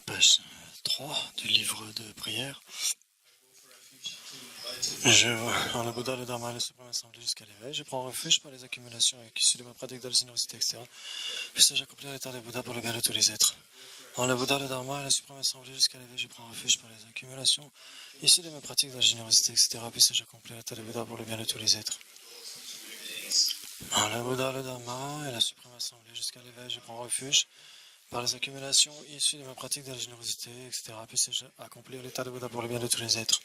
Page 3 du livre de prière. En le Bouddha, le Dharma et le Suprême Assemblée jusqu'à l'éveil, je prends refuge par les accumulations issues de ma pratique de la générosité externe. Puisse-je accomplir l'état des Bouddhas pour le bien de tous les êtres. En le Bouddha, le Dharma et la Suprême Assemblée jusqu'à l'éveil, je prends refuge par les accumulations issues de ma pratique de la générosité, etc. Puisse-je accomplir l'état des Bouddhas pour le bien de tous les êtres. En le Bouddha, le Dharma et la Suprême Assemblée jusqu'à l'éveil, je prends refuge par les accumulations issues de ma pratique de la générosité, etc. Puisse-je accomplir l'état de Bouddha pour le bien de tous les êtres.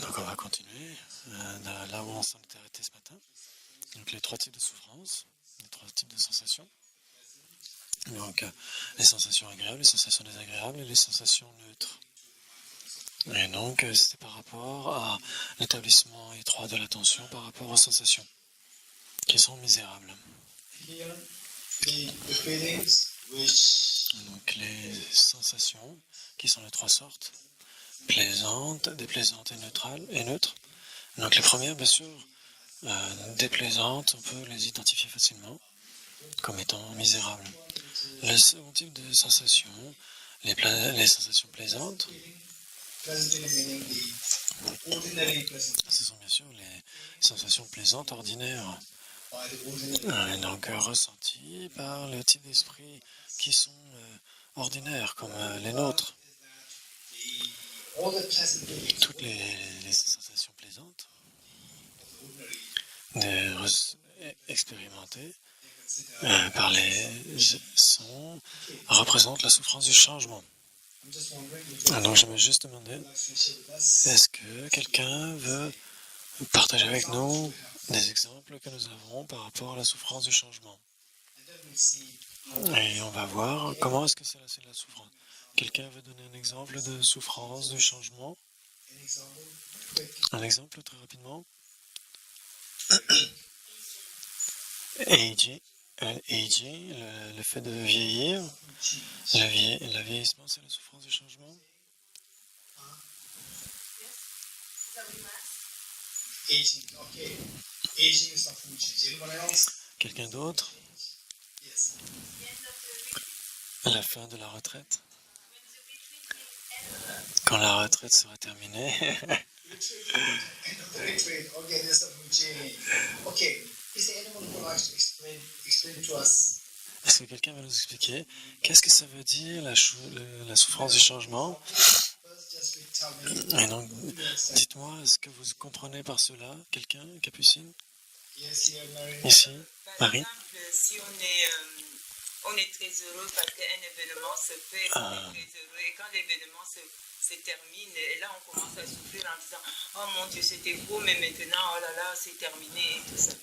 Donc on va continuer là où on s'en était arrêté ce matin. Donc les trois types de souffrance, les trois types de sensations. Donc les sensations agréables, les sensations désagréables et les sensations neutres. Et donc c'était par rapport à l'établissement étroit de l'attention par rapport aux sensations qui sont misérables. Donc les sensations qui sont de trois sortes. Plaisantes, déplaisantes et neutres. Donc les premières, bien sûr, déplaisantes, on peut les identifier facilement comme étant misérables. Le second type de sensations, les sensations plaisantes, ce sont bien sûr les sensations plaisantes ordinaires, donc ressenties par le type d'esprit qui sont ordinaires, comme les nôtres. Toutes les sensations plaisantes expérimentées par les sons représentent la souffrance du changement. Donc je me suis juste demandé, est-ce que quelqu'un veut partager avec nous des exemples que nous avons par rapport à la souffrance du changement? Et on va voir comment est-ce que c'est la souffrance. Quelqu'un veut donner un exemple de souffrance du changement? Un exemple très rapidement. Aging, le fait de vieillir, le vieillissement, c'est la souffrance du changement. Aging, okay. Aging is not mood change. Anyone else? Quelqu'un d'autre? Yes. À la fin de la retraite? Quand la retraite sera terminée? Retreat. End of the retreat. Okay, there's a mood change. Okay. Is there anyone who would like to explain to us? Est-ce que quelqu'un va nous expliquer qu'est-ce que ça veut dire la souffrance du changement? Et donc, dites-moi, est-ce que vous comprenez par cela? Quelqu'un, Capucine? Ici, Marie? Par exemple, si on est très heureux parce qu'un événement se fait, on est très heureux. Et quand l'événement se termine, et là on commence à souffrir en disant « Oh mon Dieu, c'était beau, mais maintenant, oh là là, c'est terminé et tout ça. »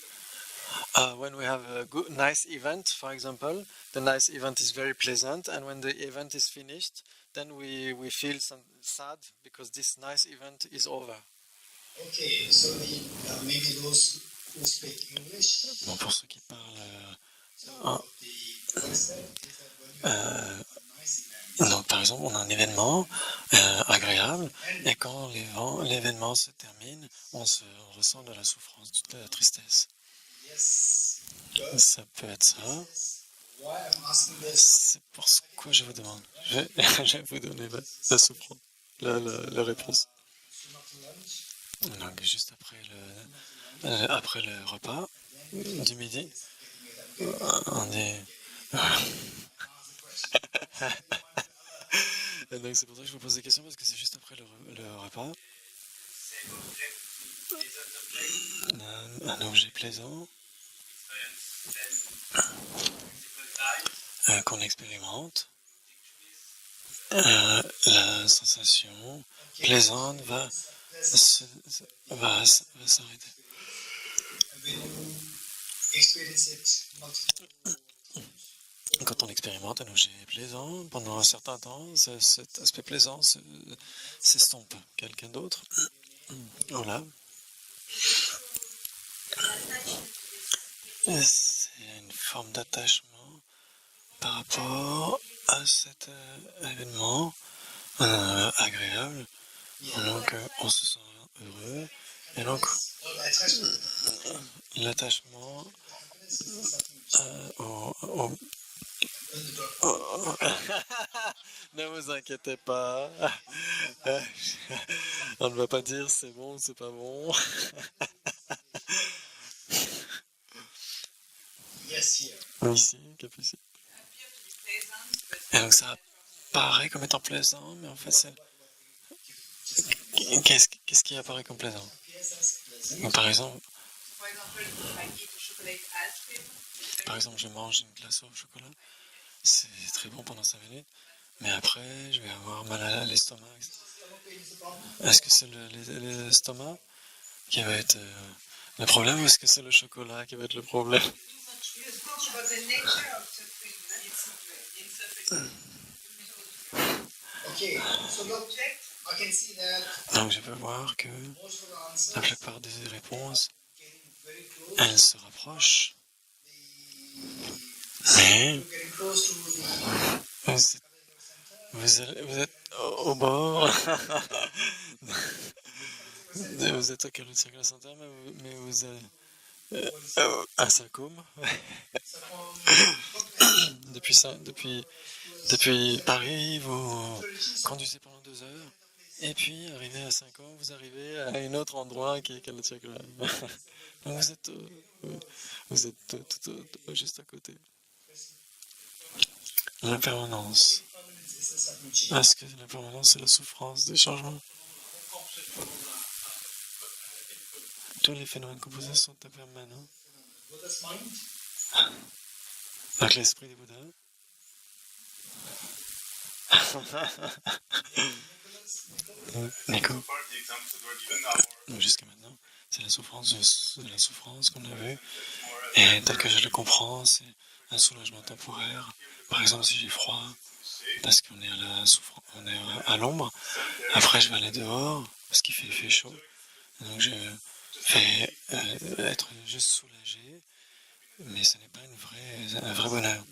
When we have a good, nice event, for example, the nice event is very pleasant, and when the event is finished, then we feel sad because this nice event is over. Okay, so maybe those who speak English. Bon, pour ceux qui parlent, donc par exemple, on a un événement agréable, et quand l'événement se termine, on ressent de la souffrance, de la tristesse. Ça peut être ça. C'est pourquoi je vous demande. Je vais vous donner la souffrance, la réponse. Donc juste après le repas du midi, on est... Et donc c'est pour ça que je vous pose des questions, parce que c'est juste après le repas. Un objet plaisant qu'on expérimente, la sensation plaisante va s'arrêter. Quand on expérimente un objet plaisant, pendant un certain temps, cet aspect plaisant s'estompe. Quelqu'un d'autre? Voilà. C'est une forme d'attachement par rapport à cet événement agréable. Donc on se sent heureux. Et donc l'attachement ne vous inquiétez pas. On ne va pas dire c'est bon ou c'est pas bon. Ici, Capucine. Et donc ça apparaît comme étant plaisant, mais en fait c'est... Qu'est-ce qui apparaît comme plaisant? Donc, par exemple, je mange une glace au chocolat, c'est très bon pendant 5 minutes, mais après je vais avoir mal à l'estomac. Est-ce que c'est l'estomac qui va être le problème, ou est-ce que c'est le chocolat qui va être le problème? Donc je peux voir que la plupart des réponses, elles se rapprochent. Mais vous êtes au bord. Vous êtes au circle central, mais vous êtes à Saint-Côme. Depuis Paris, vous conduisez pendant 2 heures. Et puis, arrivé à 5 ans, vous arrivez à un autre endroit qui est Kalachakra. Donc vous êtes tout juste à côté. L'impermanence. Est-ce que l'impermanence, c'est la souffrance des changements? Tous les phénomènes composés sont impermanents. Donc l'esprit des Bouddhas. Nico. Donc jusqu'à maintenant, c'est la souffrance qu'on a vue. Et tel que je le comprends, c'est un soulagement temporaire. Par exemple, si j'ai froid, parce qu'on est on est à l'ombre, après je vais aller dehors, parce qu'il fait chaud. Donc je vais être juste soulagé, mais ce n'est pas un vrai bonheur.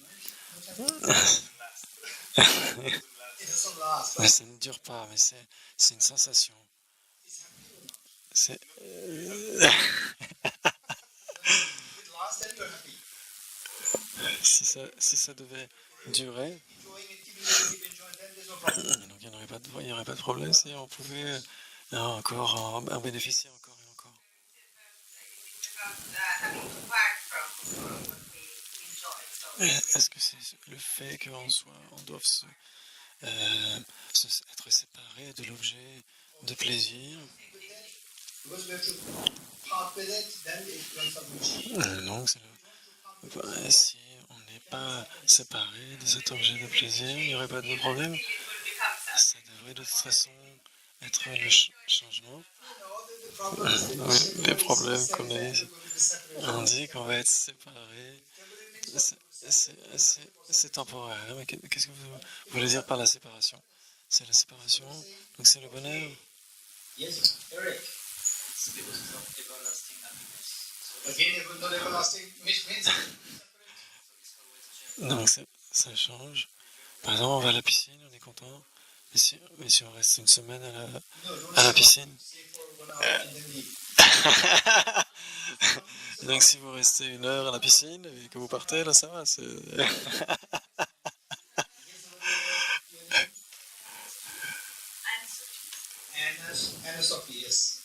Mais ça ne dure pas, mais c'est une sensation. last time you're happy. si ça devait durer, Enjoying it, keeping enjoying them, there's no problem. donc il n'y aurait pas de problème si on pouvait encore en bénéficier encore et encore. Est-ce que c'est le fait on doit être séparé de l'objet de plaisir? Because we have to part with it, then it becomes something. Donc, si on n'est pas séparé de cet objet de plaisir, il n'y aurait pas de problème. Ça devrait de toute façon être le changement. Oui, les problèmes qu'on a, on dit qu'on va être séparé. C'est temporaire. Mais qu'est-ce que vous voulez dire par la séparation? C'est la séparation, donc c'est le bonheur. Yes, Eric. Again, not everlasting means. Donc ça change. Par exemple, on va à la piscine, on est content. Mais si on reste une semaine à la piscine. Donc si vous restez 1 heure à la piscine et que vous partez, là ça va. Anna Sophie, yes.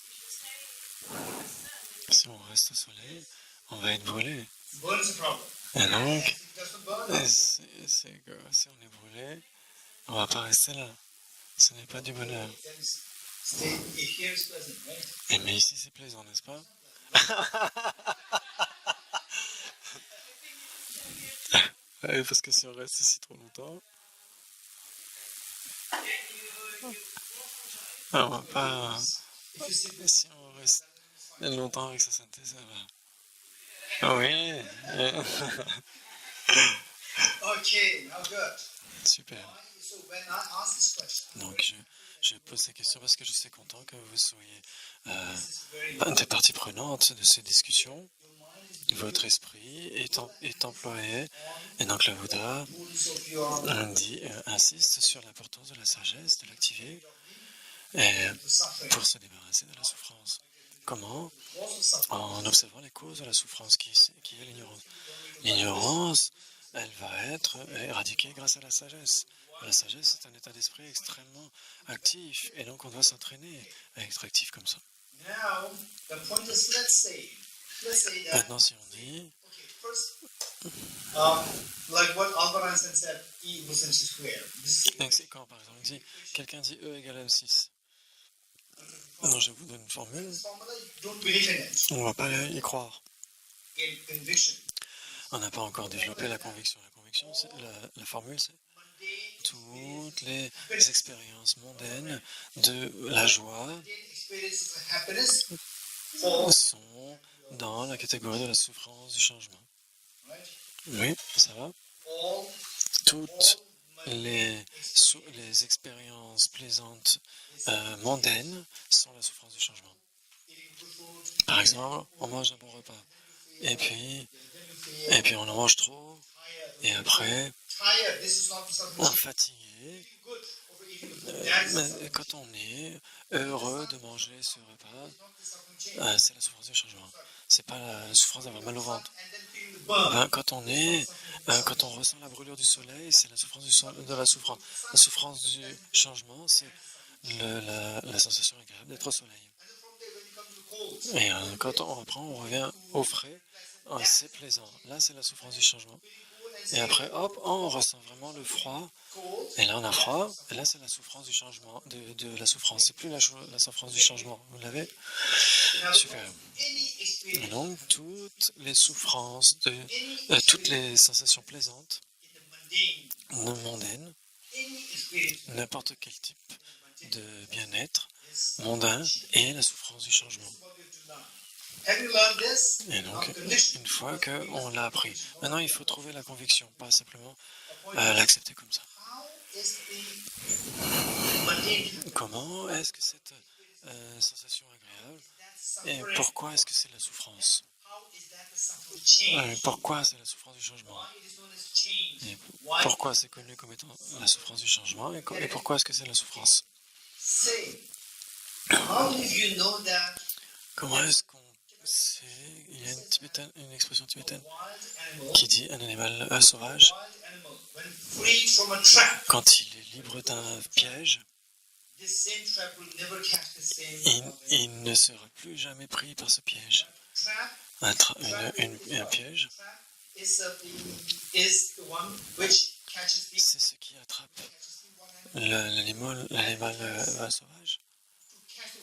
Si on reste au soleil, on va être brûlé. Burn is a problem. Et donc, If it doesn't burn, si on est brûlé, on va pas rester là. Ce n'est pas du bonheur. then stay here is pleasant, right? Mais ici c'est plaisant, n'est-ce pas? Ouais, parce que si on reste ici trop longtemps, on va pas. Si on reste longtemps avec sa santé, ça va. Oui. Okay, now good. Super. So when I ask this question, Donc je pose ces questions parce que je suis content que vous soyez this is very des parties prenantes de ces discussions. Votre esprit est employé, et donc le Bouddha insiste sur l'importance de la sagesse, de l'activer, pour se débarrasser de la souffrance. Comment? En observant les causes de la souffrance, qui est l'ignorance. L'ignorance, elle va être éradiquée grâce à la sagesse. La sagesse, c'est un état d'esprit extrêmement actif, et donc on doit s'entraîner à être actif comme ça. Now, the point is, let's say that, Maintenant, si on dit, okay, first, like what Albert Einstein said, E equals mc squared. donc c'est quand, par exemple, quelqu'un dit E égale M6. Non, je vous donne une formule, This formula, you don't believe in it. on ne va pas y croire. In conviction, On n'a pas encore développé la conviction. La conviction, la formule, c'est mundane toutes les expériences mondaines de la joie experiences of happiness fall, sont dans la catégorie de la souffrance du changement. right? Oui, ça va. All Toutes les expériences plaisantes mondaines sont la souffrance du changement. eating good food, Par exemple, on mange un bon repas, et puis on en mange trop, et après, tired. This is not something on est fatigué. good over eating good food. That is Mais quand on est heureux de manger ce repas, not the suffering change. c'est la souffrance du changement. C'est pas la souffrance d'avoir mal au ventre. And then feeling the burn. Quand on ressent la brûlure du soleil, c'est la souffrance de la souffrance. La souffrance du changement, c'est la sensation agréable d'être au soleil. And then from there, when you come to the cold, Et quand on reprend, on revient au frais, c'est plaisant. Là, c'est la souffrance du changement. Et après, hop, on ressent vraiment le froid. cold, Et là, on a froid. Et là, c'est la souffrance du changement, de la souffrance. C'est plus la souffrance du changement. Vous l'avez? now, Super. any Et experience, donc, toutes les souffrances, any toutes les sensations plaisantes, in the mundane, mondaines, any experience n'importe quel type de bien-être mondain est la souffrance du changement. is what you have to learn. Have you learned this? Et donc, Now, condition. une fois qu'on l'a appris, maintenant il faut trouver la conviction, pas simplement l'accepter comme ça. How is the mundane, Comment est-ce que cette sensation agréable, that et suffering, pourquoi est-ce que c'est la souffrance? how is that the suffering change? Pourquoi c'est la souffrance du changement? Why it is known as change? Et Why? pourquoi c'est connu comme étant la souffrance du changement? Et pourquoi est-ce que c'est la souffrance? Say, how do you know that Comment est-ce qu'on sait? Il y a une expression tibétaine wild animal, qui dit un animal sauvage, when freed from a trap, quand il est libre d'un piège, this same trap will never catch the same il ne sera plus jamais pris par ce piège. trap. Un piège, Trap is the one which catches the c'est ce qui attrape l'animal sauvage. to catch the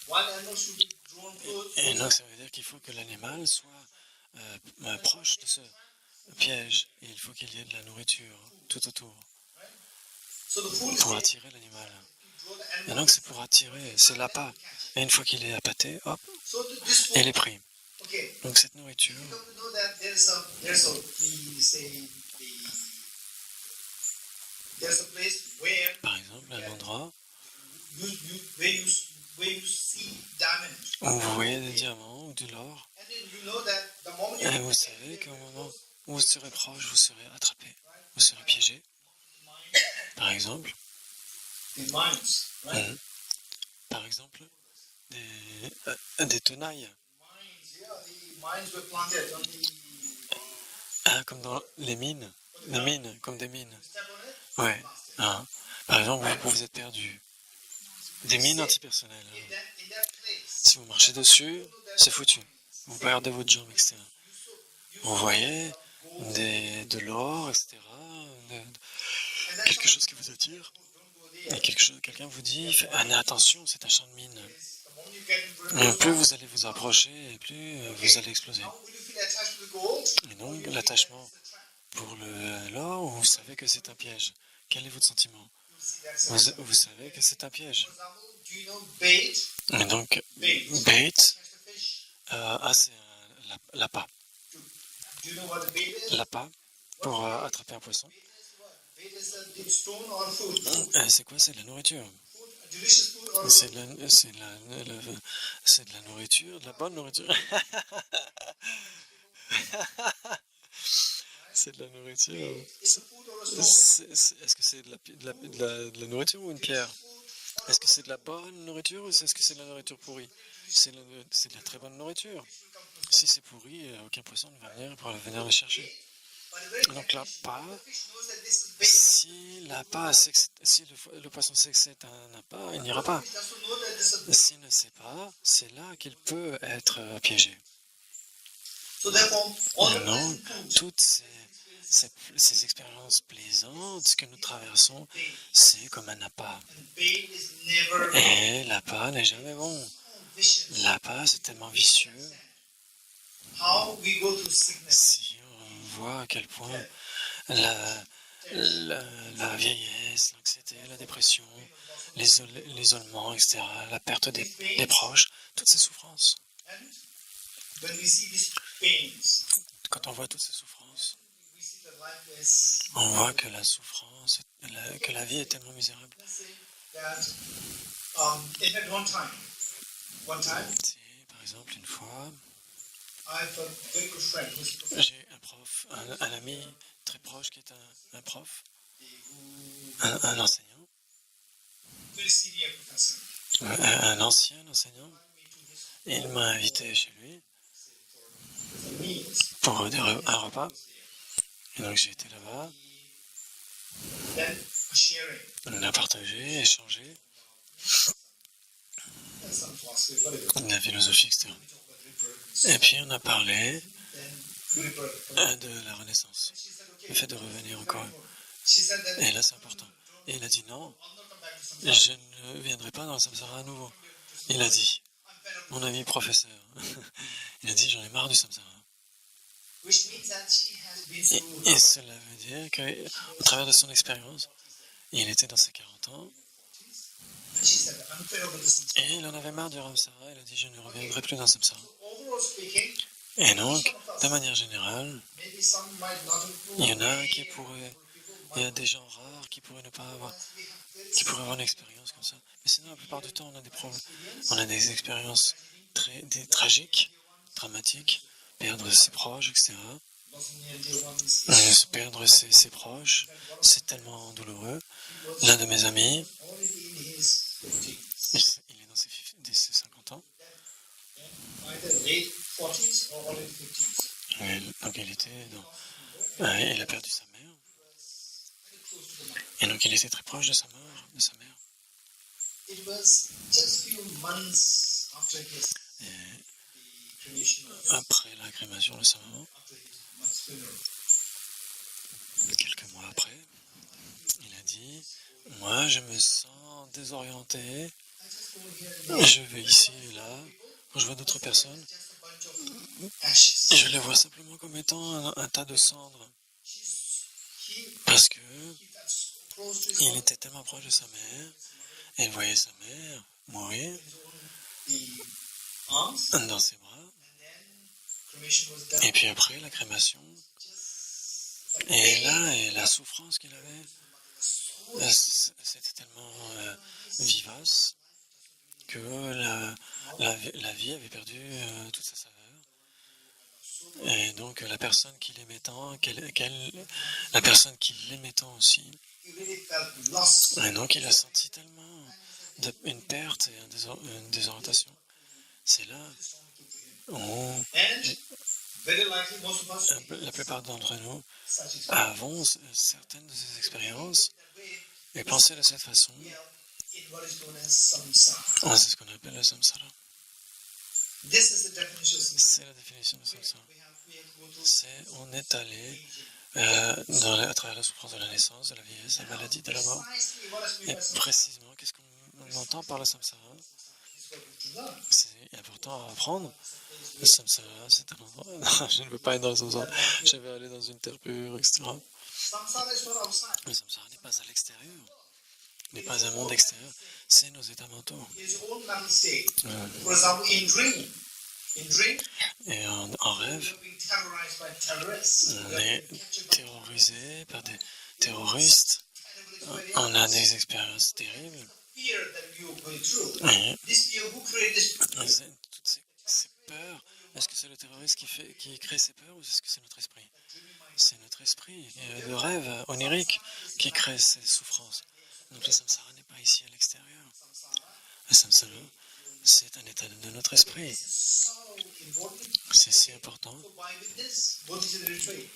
wild animal should be drawn close. Et donc ça veut dire qu'il faut que l'animal soit proche de ce piège. Et il faut qu'il y ait de la nourriture tout autour So the food is pour there. attirer l'animal. You draw the Et animal. donc c'est pour attirer, c'est l'appât. Et une fois qu'il est appâté, hop, So this et il food, est pris. okay. Donc cette nourriture, You come to know that there's a place where par exemple, un endroit where you see diamonds, où vous voyez des diamants ou de l'or, and then you know that the moment you et vous savez qu'au moment où vous serez proche, vous serez attrapé, vous serez piégé. Par exemple, the mines, right? par exemple, des tenailles, Mines, yeah, the mines were planted on the comme dans les mines, comme des mines. step on it. Ouais. Hein. Par exemple, vous êtes perdu. Des mines antipersonnelles. In that place, Si vous marchez dessus, c'est foutu. Vous perdez votre jambe, etc. Vous voyez de l'or, etc. Quelque chose qui vous attire. Et quelqu'un vous dit, attention, c'est un champ de mine. the moment you get in, Et plus vous allez vous approcher, et plus vous allez exploser. how will you feel attached to the gold? Et donc, l'attachement pour l'or, vous savez que c'est un piège. Quel est votre sentiment? You see that's Vous savez que c'est un piège. For example, do you know bait? Et donc, bait, Catch the fish. c'est l'appât. Do you know what the bait is? L'appât pour attraper un poisson. Bait is a deep stone or food. C'est quoi? C'est de la nourriture. Food, a delicious food or C'est de la nourriture, de la bonne nourriture. C'est de la nourriture. it's a food or a stone. Est-ce que c'est de la nourriture ou une pierre? Est-ce que c'est de la bonne nourriture ou est-ce que c'est de la nourriture pourrie? C'est de la très bonne nourriture. Si c'est pourri, aucun poisson ne va venir pour venir le chercher. But a very Donc l'appât, the fish knows that this is bait. si le poisson sait que c'est un appât, il n'ira pas. Fish doesn't know that this is a bait. S'il ne sait pas, c'est là qu'il peut être piégé. So therefore, all the Non, pleasant foods, toutes ces expériences plaisantes que nous traversons, c'est comme un appât. and bait is never Et l'appât n'est jamais bon. vicious. L'appât, c'est tellement vicieux. How we go through sickness. Si on voit à quel point la vieillesse, l'anxiété, la dépression, l'isolement, etc., la perte des proches, toutes ces souffrances. And when we see these pains, Quand on voit toutes ces souffrances, we see that life is, on voit que la souffrance, que la vie est tellement misérable. let's say that, in fact, one time, Si, par exemple, une fois, I have a very good friend who's a professor, j'ai un prof, un ami très proche qui est un prof, un enseignant, very senior professor. un ancien enseignant. Me to his Il m'a invité chez lui meals. pour un repas. Et donc j'ai été là-bas, Then sharing. on a partagé, échangé, That's some philosophy, very good. de la philosophie, etc. We talk about rebirth. Et puis on a parlé Then rebirth. de la Renaissance, She said, okay. le fait de revenir encore. She said that Et là c'est important. Et il a dit non, I'll not come back to some je ne viendrai pas dans le samsara à nouveau. Il a dit, I'm fed up. mon ami professeur, il a dit j'en ai marre du samsara. Which means that she has been Et, through et cela veut dire qu'au travers de son expérience, il était dans ses 40 ans, and she said, I'm fed up with this. et il en avait marre du samsara, il a dit je ne reviendrai plus dans le samsara. Overall speaking, Et donc, de manière générale, maybe some might not approve. il y en a qui pourraient, il y a des gens rares qui pourraient ne pas avoir, qui pourraient avoir une expérience comme ça. Mais sinon, la plupart du temps, on a des problèmes, on a des expériences tragiques, dramatiques, perdre ses proches, etc. Se perdre ses proches, c'est tellement douloureux. L'un de mes amis, il est dans ses 50 ans, late 40s or early 50s. Donc il a perdu sa mère. Et donc il était très proche de sa mère. It was just few months after his Et cremation, après la crémation de sa maman, after his mother's funeral. quelques mois après, il a dit « Moi, je me sens désorienté. I just go here and there. Je vais ici et là. Quand je vois d'autres personnes, Just a bunch of ashes. je les vois simplement comme étant un tas de cendres. He Parce que felt so close to his il mother. était tellement proche de sa mère. Et il voyait sa mère mourir The arms, dans ses bras. and then cremation was done. Et puis après, la crémation. Et là, et la souffrance qu'il avait, c'était tellement vivace que la vie avait perdu toute sa saveur. Et donc la personne qui l'aimait tant, la personne qui l'aimait tant aussi. He really felt lost. Et donc il a senti tellement une perte et une désorientation. C'est là où And very likely most of us la plupart d'entre nous such experience. avons certaines de ces expériences et penser de cette façon. In what is known as samsara. C'est ce qu'on appelle le samsara. This is the definition of samsara. C'est la définition de samsara. We have to go through C'est on est allé à travers la souffrance de la naissance, de la vieillesse, de la maladie, de la mort. precisely what is Et meant by samsara. précisément, qu'est-ce qu'on entend par le samsara? Is what we to learn. C'est important à apprendre. Le samsara, c'est un endroit. Non, je ne veux pas être dans le samsara. Je vais aller dans une terre pure, etc. Samsara is not outside. Le samsara n'est pas à l'extérieur, n'est pas un monde extérieur, c'est nos états mentaux. It is your own mental state. For example, in dream, Et en rêve, you're being terrorized by terrorists. on You're est being captured by terrorisé par des terroristes. terrible experience. On a des expériences terribles. Fear that you're going through. Et This fear, who created this fear? toutes ces peurs, est-ce que c'est le terroriste qui crée ces peurs ou est-ce que c'est notre esprit? C'est notre esprit, de rêve onirique, qui crée ces souffrances. Donc le samsara n'est pas ici à l'extérieur. Le samsara, c'est un état de notre esprit. So important. C'est si important. So by with this, Bodhisattva retreat.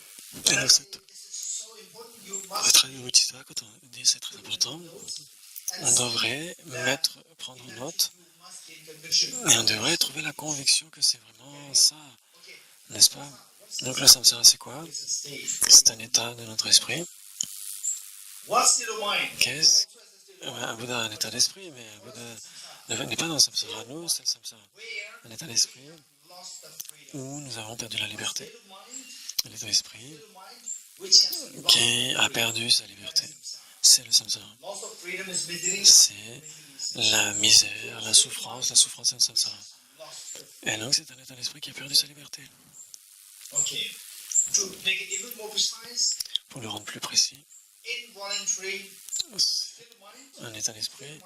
Et donc, This is so important. You le must travail de Bodhisattva, quand on dit c'est très important, on devrait prendre note you must gain conviction. et on devrait trouver la conviction que c'est vraiment ça, Okay. n'est-ce pas? Donc le samsara, c'est quoi? It's a state. C'est un état de notre esprit. What state of mind? Qu'est-ce Un Bouddha a un état d'esprit, mais un Bouddha n'est pas dans le samsara. Nous, c'est le samsara. Where Un état d'esprit lost the freedom. où nous avons perdu la liberté. State of mind, Un état d'esprit state of mind which has lost. qui a perdu sa liberté. C'est le samsara. Loss of freedom is misery. C'est la misère, la souffrance c'est le samsara. Lost of Et donc, c'est un état d'esprit qui a perdu sa liberté. Okay. To make it even more precise, Pour le rendre plus précis, involuntary c'est state of mind, un état d'esprit mind,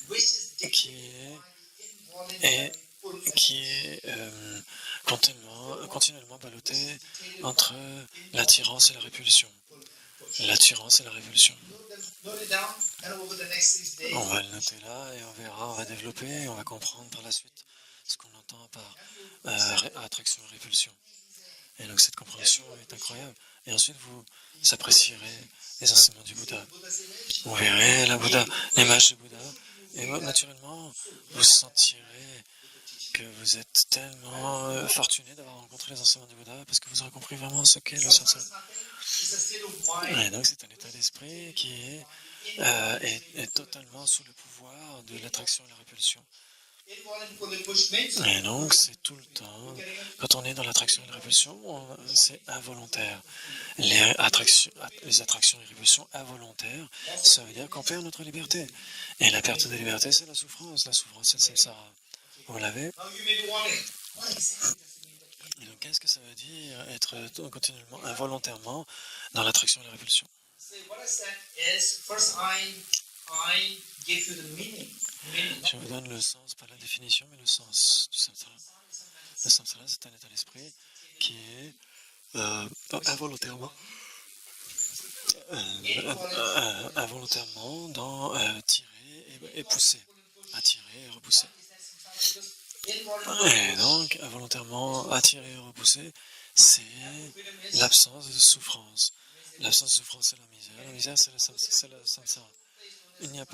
which is qui dictated est, by the involuntary continuellement ballotté entre l'attirance et la répulsion. L'attirance et la révulsion. Note it down, and over the next 6 days, On va le noter là et on verra, on va développer et on va comprendre par la suite ce qu'on entend par attraction et répulsion. Et donc cette compréhension est incroyable. Et ensuite vous apprécierez les enseignements du Bouddha. Vous verrez l'image du Bouddha. Et naturellement, vous sentirez que vous êtes tellement fortuné d'avoir rencontré les enseignements du Bouddha parce que vous aurez compris vraiment ce qu'est le samsara. it's a state of mind. Et donc c'est un état d'esprit qui est totalement sous le pouvoir de l'attraction et la répulsion. Involuntary push means Et donc c'est tout le temps, quand on est dans l'attraction et la répulsion, c'est involontaire. Les attractions et répulsions involontaires, ça veut dire qu'on perd notre liberté. Et la perte de liberté, c'est la souffrance. La souffrance, c'est le samsara. Vous l'avez? now you may be wondering, what exactly does it mean that Et donc qu'est-ce que ça veut dire être continuellement, involontairement dans l'attraction et la répulsion? So what I said is, first I give you the meaning. Je vous donne le sens, pas la définition, mais le sens du samsara. Le samsara, c'est un état d'esprit qui est involontairement dans tirer et pousser. Attirer et repousser. Et donc, involontairement attiré et repoussé, c'est l'absence de souffrance. L'absence de souffrance, c'est la misère. La misère, c'est le samsara. Ce n'est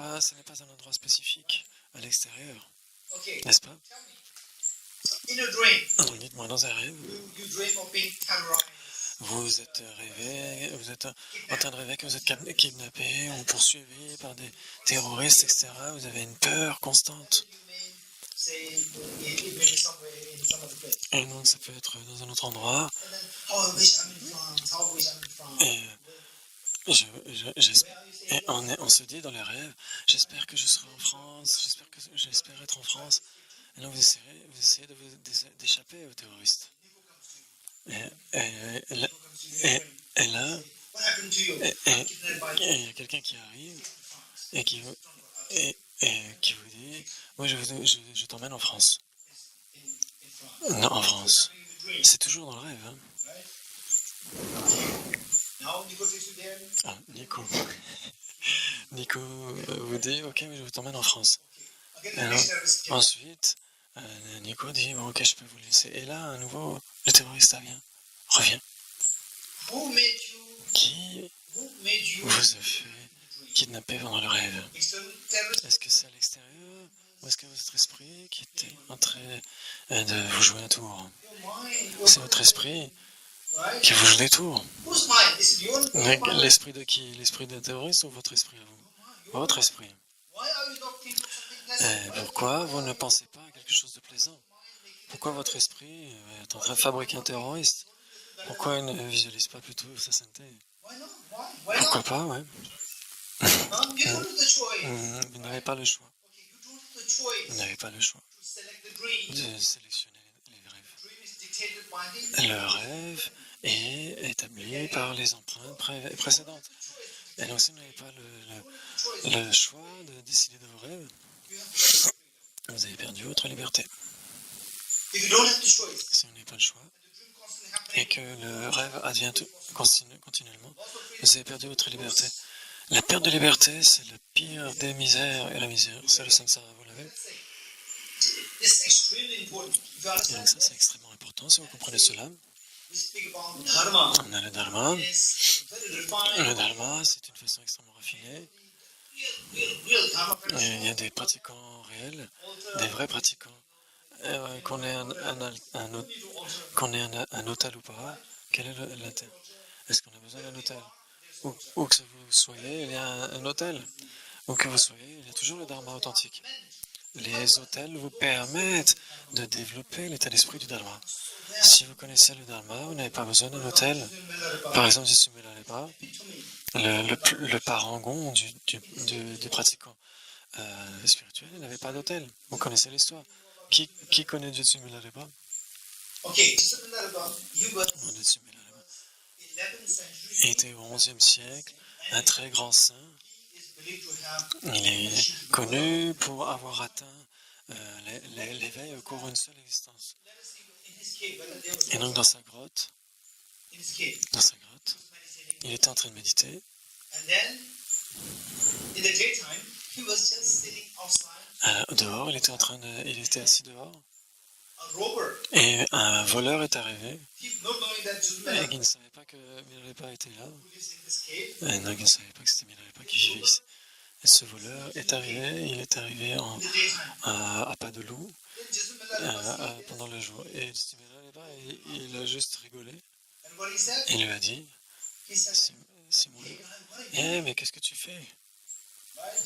pas un endroit spécifique à l'extérieur, Okay, n'est-ce pas? in a dream, Dites-moi, dans un rêve, you dream of being terrorized, vous êtes en train de rêver que vous êtes kidnappé ou poursuivi par des terroristes, etc. Vous avez une peur constante. you may say it may be somewhere in some other place. Et donc, ça peut être dans un autre endroit. And then, oh, I wish I'm in France. How I wish I'm in France. Et et on se dit dans les rêves, j'espère que je serai en France, j'espère être en France. Et donc vous essayez d'échapper aux terroristes. Et là, What happened to you? et Kidnapped by il y a quelqu'un qui arrive et qui vous dit, moi je t'emmène en France. in France. Non, en France. In the dream, C'est toujours dans le rêve. Hein. right? Now Nico takes you there. Ah, Nico vous dit, ok, je t'emmène en France. Again, Et the alors, next terrorist came. ensuite, Nico dit, bon, ok, je peux vous laisser. Et là, à nouveau, le terroriste revient. Who made you? Qui Who made you? vous a fait kidnapper pendant le rêve? External terrorist. Est-ce que c'est à l'extérieur ou est-ce que votre esprit qui était en train de vous jouer un tour? Your mind. C'est votre esprit Right? qui vous joue des tours. Whose mind? Is it your mind? L'esprit de qui? L'esprit d'un terroriste ou votre esprit à vous? Votre esprit. Why are you not thinking of something pleasant? Pourquoi vous ne pensez pas à quelque chose de plaisant? Pourquoi votre esprit est en train de fabriquer un terroriste? Pourquoi il ne visualise pas plutôt sa sainteté? Why not? Why Pourquoi not? pas, ouais. You don't have the choice. Vous n'avez pas le choix. Okay, you don't have the choice Vous n'avez pas le choix to select the dream. de sélectionner les rêves. Dream is dictated by the Le rêve est établi par les empreintes précédentes. Et donc, si vous n'avez pas le choix de décider de vos rêves, vous avez perdu votre liberté. If you don't have the choice, Si vous n'avez pas le choix, the dream constantly happening. et que le rêve advient continuellement, vous avez perdu votre liberté. La perte de liberté, c'est le pire des misères, et la misère, c'est le samsara, vous l'avez. This is extremely important. If you Et understand, donc ça, c'est extrêmement important, si vous comprenez cela. we speak about dharma. On a le dharma. It's very refined. Le dharma, c'est une façon extrêmement raffinée. Real dharma Et practice. il y a des pratiquants réels, des vrais pratiquants. Qu'on ait un hôtel ou pas, quel est l'intérêt? Est-ce qu'on a besoin d'un hôtel? Où que vous soyez, il y a un hôtel. Où que vous soyez, il y a toujours le dharma authentique. Les hôtels vous permettent de développer l'état d'esprit du dharma. Si vous connaissez le dharma, vous n'avez pas besoin d'un hôtel. Par exemple, si Sumela Lepa, le parangon du pratiquant spirituel, il n'avait pas d'hôtel. Vous connaissez l'histoire. Qui connaît Jutsu Milarepa? Okay, Sumela Yuga, Jutsu Milarepa 11th century, il était au XIe siècle, un très grand saint. is believed to have Il est connu pour avoir atteint l'éveil au cours d'une seule existence. in his cave, whether there was Et donc dans sa grotte, in his cave, meditating. il était en train de méditer. And then in the daytime, he was just sitting outside. Dehors, il était assis dehors. A robber, Et un voleur est arrivé. not knowing that Et Sumela qui ne savait pas que Milarepa était là. who lives in this cave, Et donc il ne savait pas que c'était Milarepa qui vivait ici. Et ce voleur est arrivé, il est arrivé in the daytime. à pas de loup. Then Sumela Pendant le jour. Et il a juste rigolé. and what he said, Il lui a dit, he said, Simon, mais qu'est-ce que tu fais? right?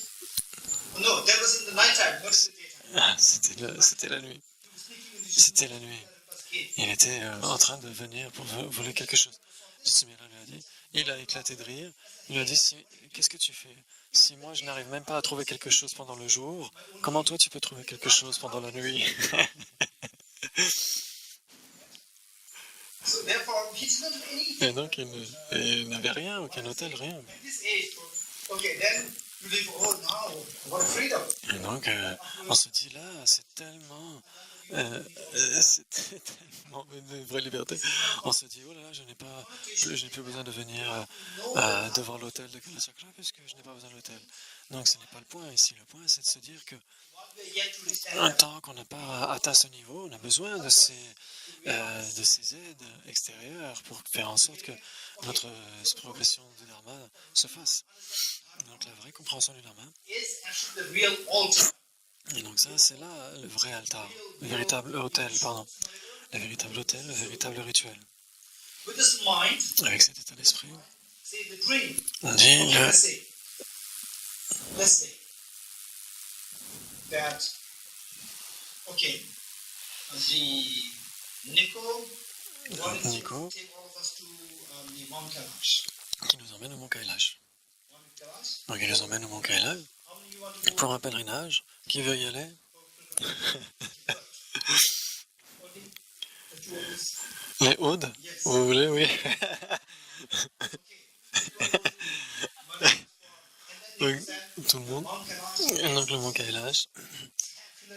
Oh, no, that was in the nighttime, not in the daytime. C'était la nuit. He was speaking in the C'était la nuit. cave. Il était en train de venir pour voler quelque chose. Jutsu-Mela lui a dit, il a éclaté de rire. Il lui a dit, qu'est-ce que tu fais? Si moi je n'arrive même pas à trouver quelque chose pendant le jour, comment toi tu peux trouver quelque chose pendant la nuit? So therefore, he did not do anything. Et donc il n'avait rien, aucun hôtel, rien. At this age, okay, then you live, oh, now, what a freedom. Et donc on se dit là, c'est tellement une vraie liberté. On se dit, oh là là, je n'ai plus besoin de venir devant l'hôtel de Kalachakra puisque je n'ai pas besoin de l'hôtel. Donc ce n'est pas le point ici. Le point, c'est de se dire que yet to reach Un that. temps qu'on n'a pas atteint ce niveau, on a besoin de ces aides extérieures pour faire en sorte que notre progression du Dharma se fasse. Donc la vraie compréhension du Dharma. Is actually the real altar. Et donc ça, c'est là le vrai altar, le véritable autel, pardon. Le véritable autel, le véritable rituel. With this mind, Avec cet état d'esprit, say the dream. on dit Okay, let's say that, okay, the Nico wanted Nico. to take all of us to the Mount Kailash. qui nous emmène au Mont Kailash. Mount Kailash? Donc il nous emmène au Mont Kailash How many you want to go? pour un pèlerinage. Qui veut y aller? Only the two of us. Les Audes? Yes. Vous voulez? Oui. Okay. Donc, tout le monde. Mount Kailash. Et donc le Mont Kailash,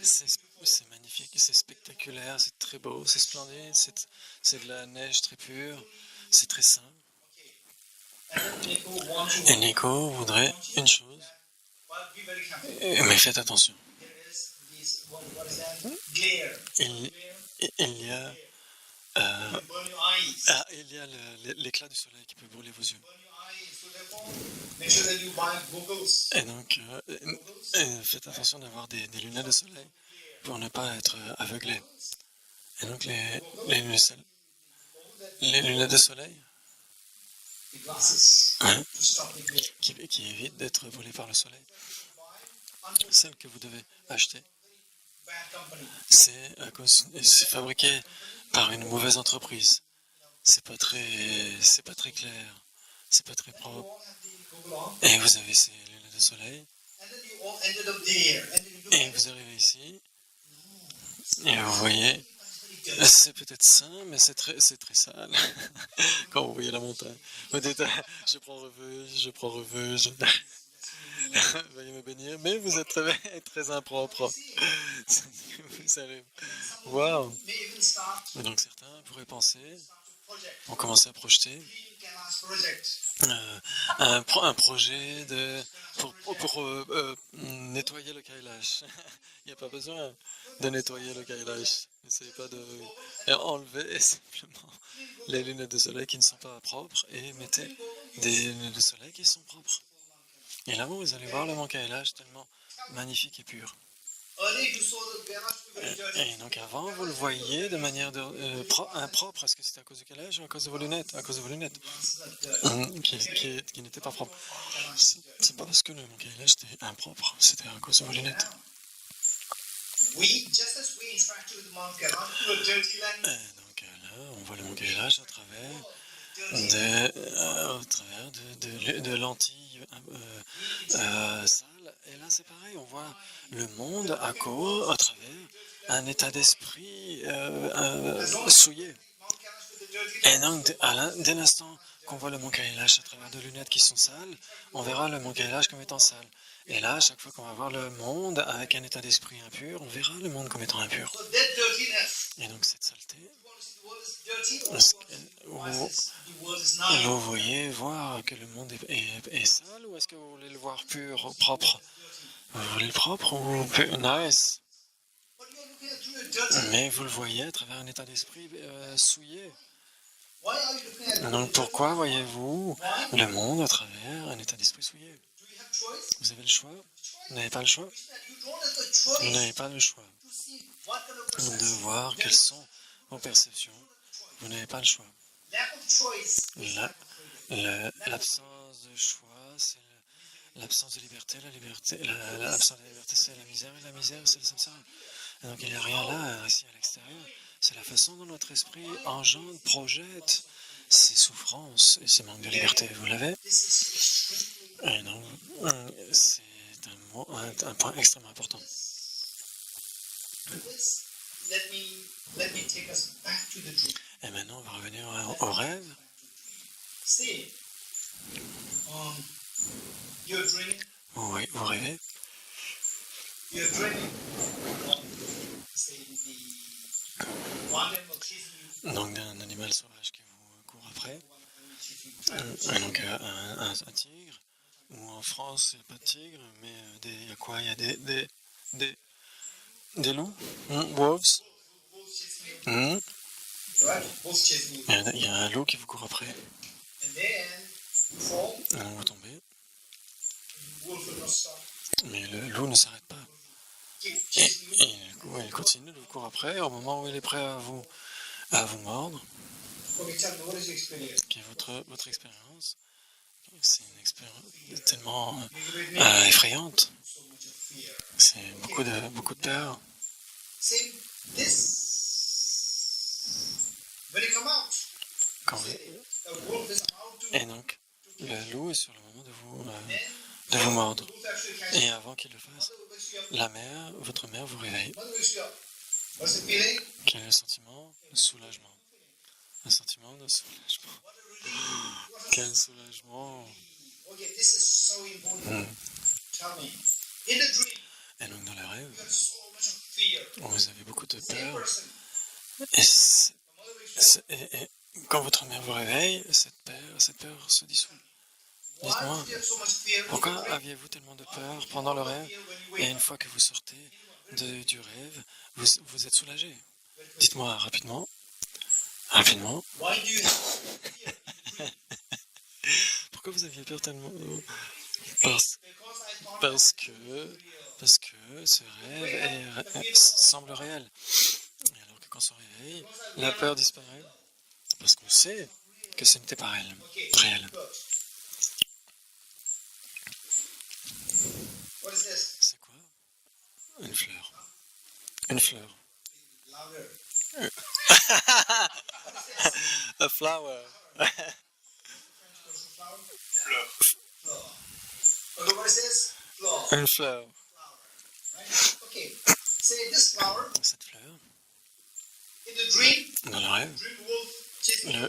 c'est magnifique, c'est spectaculaire, c'est très beau, c'est splendide, c'est de la neige très pure, c'est très sain. And then Nico wants to Et Nico voudrait une chose, but be very careful. mais faites attention. There is this what is that? Glare. Il, Glare. il y a, Burn your eyes. il y a l'éclat du soleil qui peut brûler vos yeux. Burn your eyes. So therefore, make sure that you buy goggles. Et donc, faites attention d'avoir des lunettes de soleil pour ne pas être aveuglé. Et donc, les lunettes de soleil The glasses hein, to stop the glare. qui évitent d'être volées par le soleil. Celles que vous devez acheter, Bad company. c'est fabriqué par une mauvaise entreprise. C'est pas très clair, c'est pas très You propre. all have the goggle on, Et vous avez ces lunettes de soleil, and then you all ended up there. And then you look et at vous arrivez ici, it. et vous voyez, It's very dirty. c'est peut-être sain, mais c'est très sale. Quand vous voyez la montagne, vous dites, je prends refuge, veuillez me bénir, mais vous êtes très impropre. Vous allez voir. May even start Et donc certains pourraient penser, to project. on commence à projeter Clean Kailash project. un projet pour nettoyer le Kailash. Il n'y a pas besoin de nettoyer le Kailash. N'essayez pas de enlever simplement les lunettes de soleil qui ne sont pas propres et mettez des lunettes de soleil qui sont propres. Et là, vous allez voir le Mont Kailash tellement magnifique et pur. Early you saw the Kailash to be very dirty. Et donc avant, vous le voyez de manière impropre. Est-ce que c'était à cause du Kailash ou à cause de vos lunettes? À cause de vos lunettes, qui n'étaient pas propres. C'est pas parce que le Mont Kailash était impropre, c'était à cause de vos lunettes. Just as we interact with Mount Kailash to a dirty land, Et donc là, on voit le Mont Kailash à travers de lentilles sales. Et là, c'est pareil, on voit le monde à travers un état d'esprit souillé. Mount Kailash with a dirty land. Et donc, dès l'instant qu'on voit le Mont Kailash à travers de lunettes qui sont sales, on verra le Mont Kailash comme étant sale. Et là, à chaque fois qu'on va voir le monde avec un état d'esprit impur, on verra le monde comme étant impur. So that dirtiness, Et donc, cette saleté, you want to see the world is dirty, or est-ce you want to see the world is nice? vous voyez voir que le monde est sale ou est-ce que vous voulez le voir pur, propre? Vous voulez le propre ou nice? But you're looking at through a dirty. Mais vous le voyez à travers un état d'esprit souillé. Why are you looking at it? Donc pourquoi voyez-vous le monde à travers un état d'esprit souillé? Do you have choice? Vous avez le choix? Vous n'avez pas le choix? You don't have the Vous choice n'avez pas le choix to see what kind of de person. voir quelles sont vos perceptions. Vous n'avez pas le choix. Lack of choice. L'absence de choix, c'est l'absence de liberté. L'absence de liberté, c'est la misère. Et la misère, c'est le samsara. Et donc il n'y a rien là, ici à l'extérieur. C'est la façon dont notre esprit engendre, projette ces souffrances et ces manques de liberté. Vous l'avez? Et donc, c'est un point extrêmement important. Let me take us back to the dream. Et maintenant, on va revenir au rêve. See, you're dreaming. Oui, vous rêvez. You're dreaming. Say the one animal chasing you. Donc d'un animal sauvage qui vous court après. One animal chasing you. Et donc un tigre. Ou en France, il n'y a pas de tigre, mais il y a quoi? Il y a Des loups? Wolves? Wolves chasing you. Hmm. Right? Wolves chasing you. Il y a un loup qui vous court après. And then you fall. Et donc vous tombez. Wolf will not stop. Mais le loup ne s'arrête pas. Keep Et, chasing you. il continue de vous courir après. Au moment où il est prêt à vous mordre, Okay, tell me, what is your experience? qui est votre expérience, c'est une expérience tellement You with me? effrayante. So much of fear. C'est beaucoup de peur. See, this, when you come out, Quand vous- a wolf is about to Et donc, le loup est sur le moment de then vous mordre. wolf actually catches Et you. avant qu'il le fasse, Mother wakes you up. votre mère vous réveille. Mother wakes you up. What's the feeling? Quel est le sentiment? Le soulagement. Un sentiment de soulagement. What a relief. What a Quel soulagement! Okay, this is so important. Tell me, in the dream, Et donc dans le rêve, you have so much of fear. vous avez beaucoup de Same peur. person. Et, The mother wakes you up. et quand votre mère vous réveille, cette peur se dissout. Why Dites-moi, do you have so much fear in the pourquoi dream? aviez-vous tellement de peur pendant le rêve? Fear when you Et wake une up. fois que vous sortez du rêve, vous êtes soulagé. Dites-moi rapidement. Rapidement. Why do you have fear in the dream? Pourquoi vous aviez peur tellement? Parce, Because I thought parce it que was real. parce que ce rêve semble réel. Et alors que quand on se réveille, la peur disparaît. Parce qu'on sait que ce n'était pas réel. Okay, Réel. good. What is this? C'est quoi? Une fleur. Une fleur. Louder. A flower. French word for flower? Flower. Okay, what is this? Flower. Une fleur. Flower. Right? Okay. Say this flower Cette fleur, in the dream. dans le rêve, Dream wolf chasing you.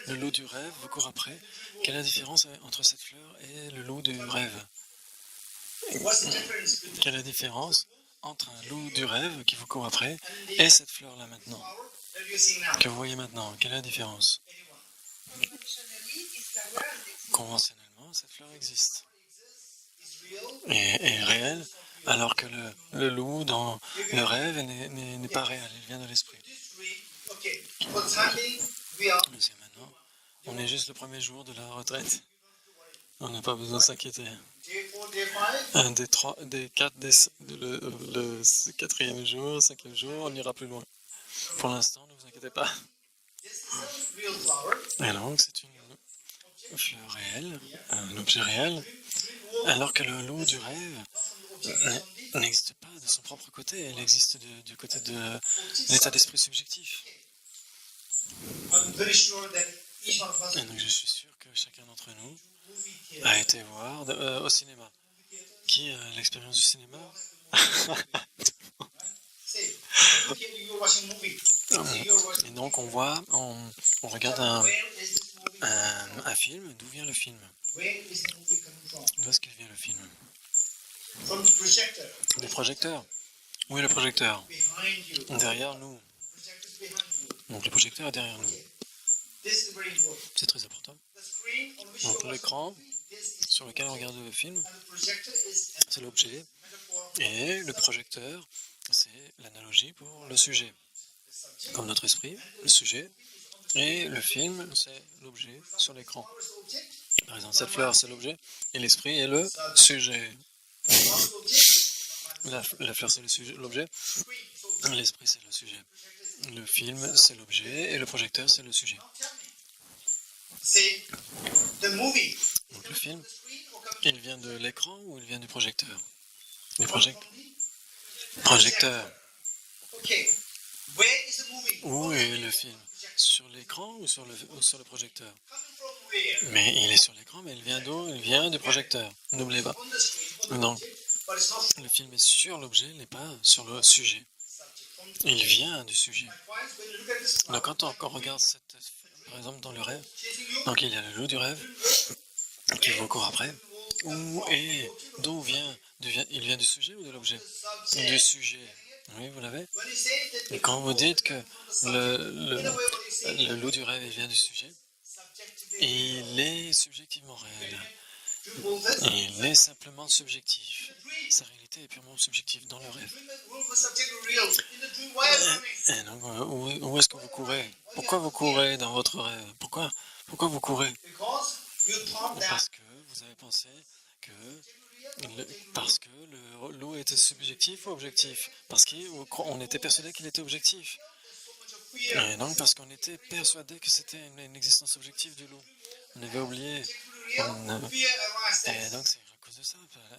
le loup du rêve vous court après. Quelle est la différence entre cette fleur et le loup du rêve? What's the difference between Quelle est la différence entre un loup du rêve qui vous court après and et the cette fleur-là maintenant, flower that you're seeing now? que vous voyez maintenant? Quelle est la différence? Anyone? Conventionnellement, cette fleur existe Is real. et est réelle, alors que le loup dans le rêve n'est pas réel, il vient de l'esprit. This dream. Okay. What's happening? We are. Mais c'est maintenant, on est juste le premier jour de la retraite. On n'a pas besoin de s'inquiéter. Day 4, day 5. Un des trois, des quatre, le quatrième jour, cinquième jour, on ira plus loin. Pour l'instant, ne vous inquiétez pas. This is a real flower. Et donc, c'est une fleur réelle, un objet réel, Dream wolf. alors que le loup du rêve n'existe pas de son propre côté, elle existe du côté de l'état d'esprit subjectif. I'm very sure that each one of us Et donc, je suis sûr que chacun d'entre nous movie theater. a été voir au cinéma. Qui a l'expérience du cinéma? Say, here you're watching movie. You're watching. Et donc, on regarde Where is this movie coming un film. D'où vient le film? from? Where is the movie coming from? D'où est-ce qu'il vient le film? From the projector. Des projecteurs. Où est le projecteur? Behind you. Derrière nous. Projector's behind you. Donc le projecteur est derrière nous. This is very important. C'est très important. The screen on which Donc you're watching l'écran the movie, this is sur lequel on regarde le film, and the projector is c'est l'objet. metaphor Et le projecteur, c'est l'analogie pour le sujet. Comme notre esprit, le sujet. Et le film, c'est l'objet sur l'écran. flower is the object. Par exemple, cette fleur, c'est l'objet. Et l'esprit est le sujet. Flower is the object. La fleur, c'est l'objet. Screen is the object. L'esprit, c'est le sujet. Projector is Le film, c'est l'objet. Et le projecteur, c'est le sujet. Now tell me. Say the movie. Donc le film, The screen or coming il vient de l'écran ou il vient du projecteur? Du from the projecteur. Okay. Where is the movie? Où est le film? Sur l'écran ou sur le projecteur? Coming from where? Mais il est sur l'écran, mais il vient d'où? Il vient du projecteur. N'oubliez pas. On the screen. On the Non. object, but it's not Le film est sur l'objet, il n'est pas sur le sujet. subject. From the Il vient du sujet. likewise, when you look at this Donc quand on regarde par exemple dans le rêve, chasing you, donc il y a le loup du rêve qui vous court après. D'où il vient du sujet ou de l'objet? subject. Du sujet. Oui, vous l'avez? When you say that Et quand vous dites que in a way, what you say le loup du rêve il vient du sujet, subjectively, il est subjectivement réel. Dream wolf is Il est simplement subjectif. the dream. Sa réalité est purement subjective dans le The rêve. dream wolf is subject to real. In the dream, why are you running? Et donc, où est-ce que vous courez? Pourquoi vous courez dans votre rêve? Pourquoi vous courez? Because you thought that Parce que vous avez pensé que parce que le loup était subjectif ou objectif? Parce qu'on était persuadé qu'il était objectif. so much of fear. Et donc parce qu'on était persuadé que c'était une existence objective du loup. On avait oublié. On- Fear Et arises. donc c'est à cause de ça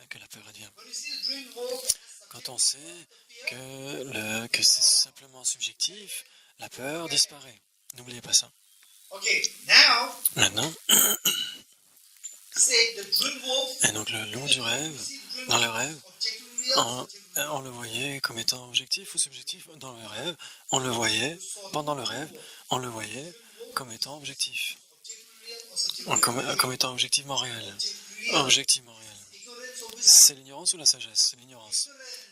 que la peur advient. When you see the dream wolf, Quand on sait que c'est simplement subjectif, la peur disparaît. N'oubliez pas ça. okay, now Maintenant, say the dream wolf. et donc le loup du rêve, See the dream dans le wolf, rêve, objectively real, on, subjectively real. on le voyait comme étant objectif ou subjectif dans le rêve. On le voyait pendant le rêve, on le voyait comme étant objectif, Objectively real or subjectively comme étant objectivement réel. Objectively real. Objectivement réel. Ignorance of wisdom. C'est l'ignorance ou la sagesse? C'est l'ignorance.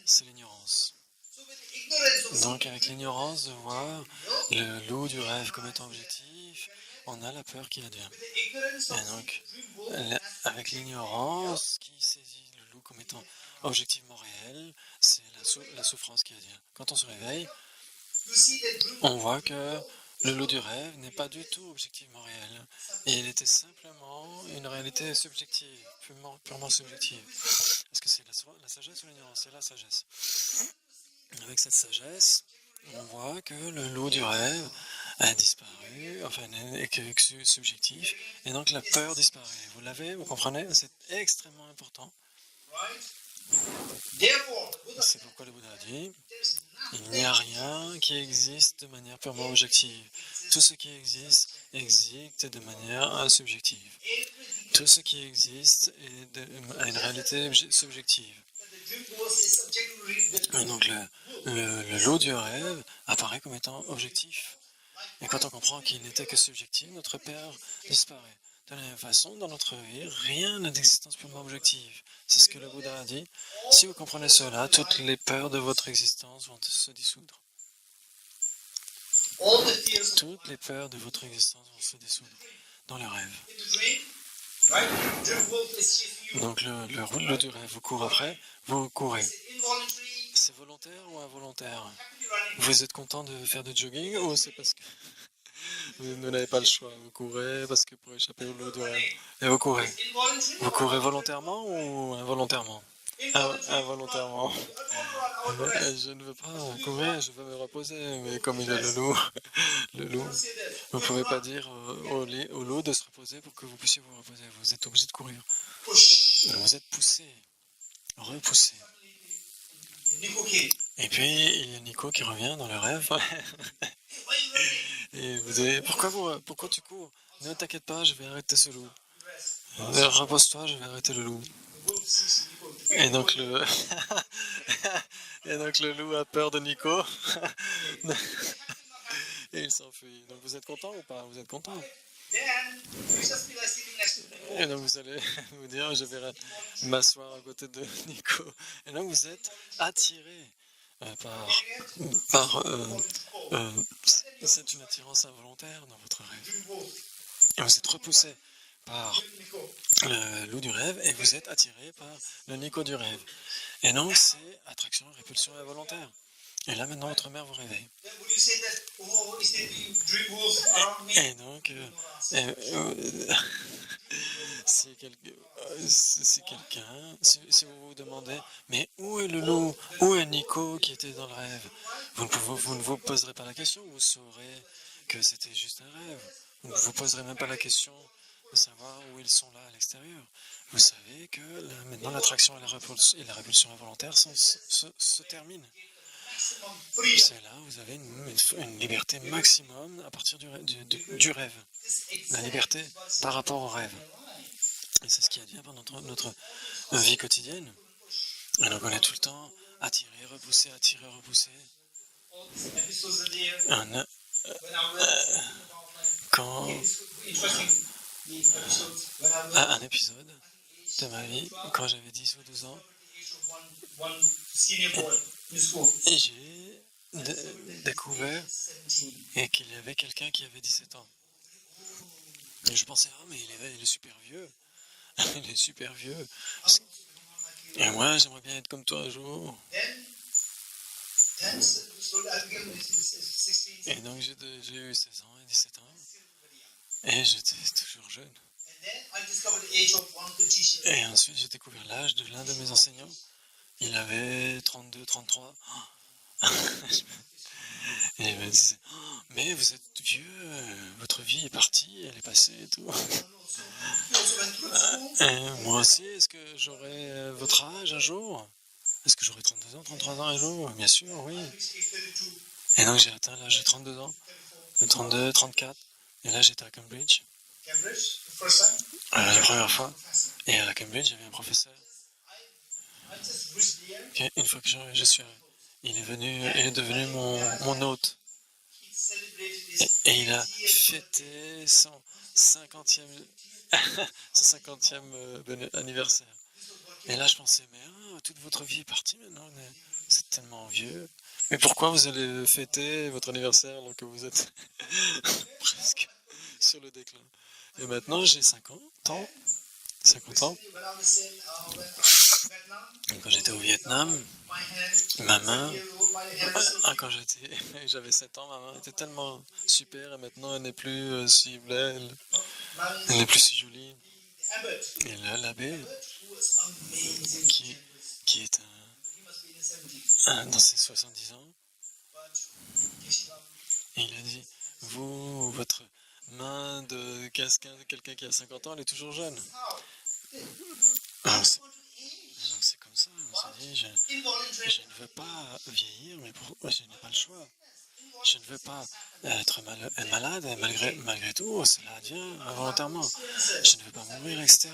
C'est l'ignorance. So with ignorance of Donc avec l'ignorance de voir le loup du rêve comme étant objectif, on a la peur qui advient. with the ignorance of Et donc, dream wolf, avec l'ignorance qui saisit le loup comme étant objectivement réel, c'est la souffrance qui advient. Quand on se réveille, you see that dream on voit que le loup du rêve n'est pas du tout objectivement réel. Et il était simplement une réalité subjective, purement subjective. Est-ce que c'est la sagesse ou l'ignorance? C'est la sagesse. Avec cette sagesse, on voit que le loup du rêve a disparu, enfin, n'est que subjectif, et donc la peur disparaît. Vous comprenez? C'est extrêmement important. right? Therefore, the Buddha C'est pourquoi le Bouddha a dit, there's il nothing n'y a rien qui existe de manière purement objective. Tout ce qui existe de manière subjective. everything Tout ce qui existe a une réalité subjective. that the dream wolf is subjectively real. Et donc le loup du rêve apparaît comme étant objectif. Et quand on comprend qu'il n'était que subjectif, notre peur disparaît. De la même façon, dans notre vie, rien n'a d'existence purement objective. C'est ce que le Bouddha a dit. Si vous comprenez cela, toutes les peurs de votre existence vont se dissoudre. All the fears of Toutes les peurs de votre existence vont se dissoudre dans le rêve. in the dream, right? Dream wolf is chasing you. Donc le loup du rêve vous court après, vous courez. Is it involuntary? C'est volontaire ou involontaire? Happily running. Vous êtes content de faire du jogging ou c'est parce que vous n'avez pas le choix? Vous courez parce que pour échapper au loup du rêve. Et vous courez. Involuntary? Vous courez volontairement ou involontairement? Involontairement. Je ne veux pas courir, je veux me reposer. Mais comme il y a le loup, vous ne pouvez pas dire au loup de se reposer pour que vous puissiez vous reposer. Vous êtes obligé de courir. Push. Vous êtes poussé, repoussé. Nico came. Et puis il y a Nico qui revient dans le rêve. Why you running? Et vous dites, pourquoi tu cours? Ne t'inquiète pas, je vais arrêter ce loup. Rest. Repose-toi, je vais arrêter le loup. The wolf sees Nico. Et donc le loup a peur de Nico. Et il s'enfuit. Donc vous êtes content ou pas? Vous êtes content? Then you just feel like sitting next to the wolf. Et donc vous allez vous dire, je vais m'asseoir à côté de Nico. Et donc vous êtes attiré par c'est une attirance involontaire dans votre rêve. Dream wolf. Et vous êtes repoussé par Nico. le loup du rêve et vous êtes attiré par le Nico du rêve. Et donc c'est attraction et répulsion involontaire. Et là maintenant votre mère vous réveille. Then would you say that, oh, is there the dream wolf around me? Et donc si vous vous demandez, mais où est le loup? Où est Nico qui était dans le rêve? Vous ne vous poserez pas la question, vous saurez que c'était juste un rêve. Vous ne vous poserez même pas la question de savoir où ils sont là à l'extérieur. Vous savez que maintenant l'attraction et la répulsion involontaire se terminent. Maximum freedom. C'est là où vous avez une liberté maximum à partir du rêve. This La exact liberté par rapport au rêve. Et c'est ce qui advient pendant notre vie quotidienne. Et donc on est tout le temps attiré, repoussé. all these episodes are there. When I was Quand interesting these episodes when I was un épisode de ma vie, quand j'avais 10 ou 12 ans, age of one senior boy in school. et j'ai découvert 17. et qu'il y avait quelqu'un qui avait 17 ans. Et je pensais, ah mais il est super vieux. Il est super vieux. Et moi, j'aimerais bien être comme toi un jour. Then slowly I became 16, Et donc, j'ai eu 16 ans et 17 ans. Et j'étais toujours jeune. and then I discovered the age of one of the teachers. Et ensuite, j'ai découvert l'âge de l'un de mes enseignants. Il avait 32, 33. Et il me disait, oh, mais vous êtes vieux, votre vie est partie, elle est passée et tout. He also went through school. Et moi aussi, est-ce que j'aurai votre âge un jour? Est-ce que j'aurai 32 ans, 33 ans un jour? Bien sûr, oui. I reached age 32, Et donc j'ai atteint l'âge de 32 ans, de 32, 34. Et là j'étais à Cambridge, Cambridge, the first time. la première fois. Professor. Et à Cambridge, j'avais un professeur. I just reached there. Qui, une fois que je suis arrivé, il est devenu mon hôte. He celebrated his Et il a 50th fêté son 50e, son 50e anniversaire. Et là je pensais, mais toute votre vie est partie maintenant, mais c'est tellement vieux. Mais pourquoi vous allez fêter votre anniversaire alors que vous êtes presque sur le déclin? Et maintenant j'ai 50 ans. 50 ans. When I was in Vietnam, Quand j'étais au Vietnam, my hand, ma main, 7 years old, my hand was so quand j'avais 7 ans, ma main était tellement super et maintenant elle n'est plus si belle, elle n'est plus si jolie. Abbott. Et là, l'abbé, Abbott, who was amazing. qui, qui est He must be in his 70s. dans ses 70 ans, But Geshe-la, et il a dit, vous, votre main de quelqu'un qui a 50 ans, elle est toujours jeune. how? Alors, I c'est want to age. donc c'est comme ça, on s'est dit, je ne veux pas vieillir, mais je n'ai pas le choix. Je ne veux pas être malade, et malgré tout, cela advient involontairement. Je ne veux pas mourir, etc.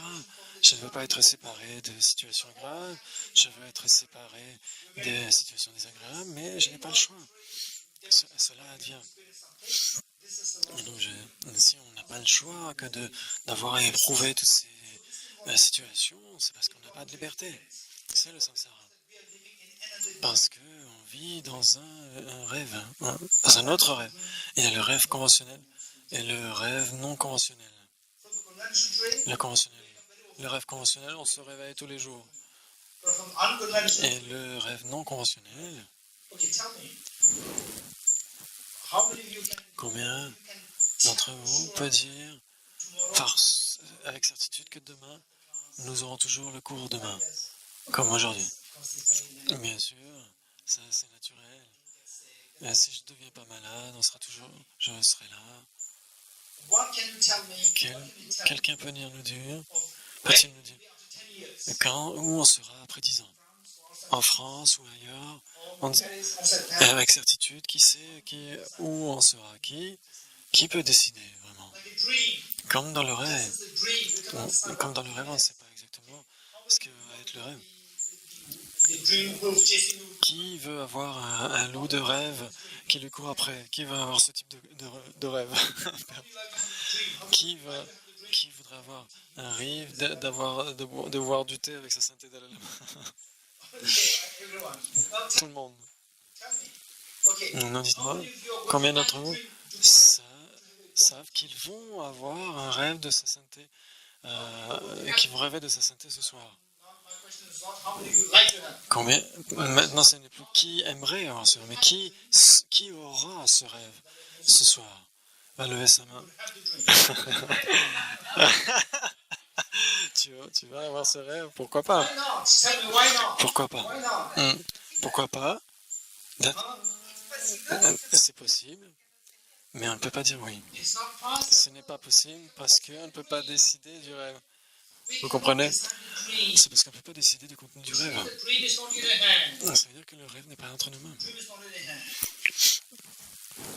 Je ne veux pas être séparé de situations graves, je veux être séparé des situations désagréables, mais je n'ai pas le choix. Cela advient. Et donc, si on n'a pas le choix que d'avoir à éprouver toutes ces situations, c'est parce qu'on n'a pas de liberté. C'est le samsara. Parce qu'on vit dans un rêve, dans un autre rêve. Il y a le rêve conventionnel et le rêve non conventionnel. From the conventional dream, Le conventionnel. Le rêve conventionnel, on se réveille tous les jours. or from unconventional. Et le rêve non conventionnel, Okay, tell me. How many of you combien can d'entre vous peut dire tomorrow? avec certitude que demain, nous aurons toujours le cours demain, comme aujourd'hui? Bien sûr, ça c'est naturel. Et si je ne deviens pas malade, je serai là. What can you tell me? What can you tell me Quelqu'un peut venir nous dire, of peut-il nous dire, after 10 years? où on sera après 10 ans? En France ou ailleurs? On said Et avec certitude, qui sait où on sera? Qui peut décider vraiment? like a dream. Comme dans le rêve. This is a dream. We cannot decide Comme dans le rêve, on ne sait pas exactement ce que va être le rêve. the dream wolf chasing you. Qui veut avoir un loup de rêve qui lui court après? Qui veut avoir ce type de rêve? Qui voudrait avoir un rêve de boire du thé avec sa sainteté Dalai Lama? Everyone. Tout le monde. Tell me. Okay. Non, dites-moi, How many of you are combien going d'entre to vous dream to savent qu'ils vont avoir un rêve de sa sainteté, qui vont rêver de sa sainteté ce soir? My question is not how many of you like to have. Combien? Maintenant, ce n'est plus qui aimerait avoir ce rêve, mais qui aura ce rêve ce soir? Va lever sa main. Have the dream. Tu vas avoir ce rêve? Pourquoi pas? Why not? Tell me why not? Pourquoi pas? Why not? Pourquoi pas? C'est possible, mais on ne peut pas dire oui. It's not possible. Ce n'est pas possible parce qu'on ne peut pas décider du rêve. We Vous cannot comprenez? decide the dream. C'est parce qu'on ne peut pas décider du contenu du rêve. The dream is not in the hand. Ça veut dire que le rêve n'est pas entre nos mains. The dream is not in the hand.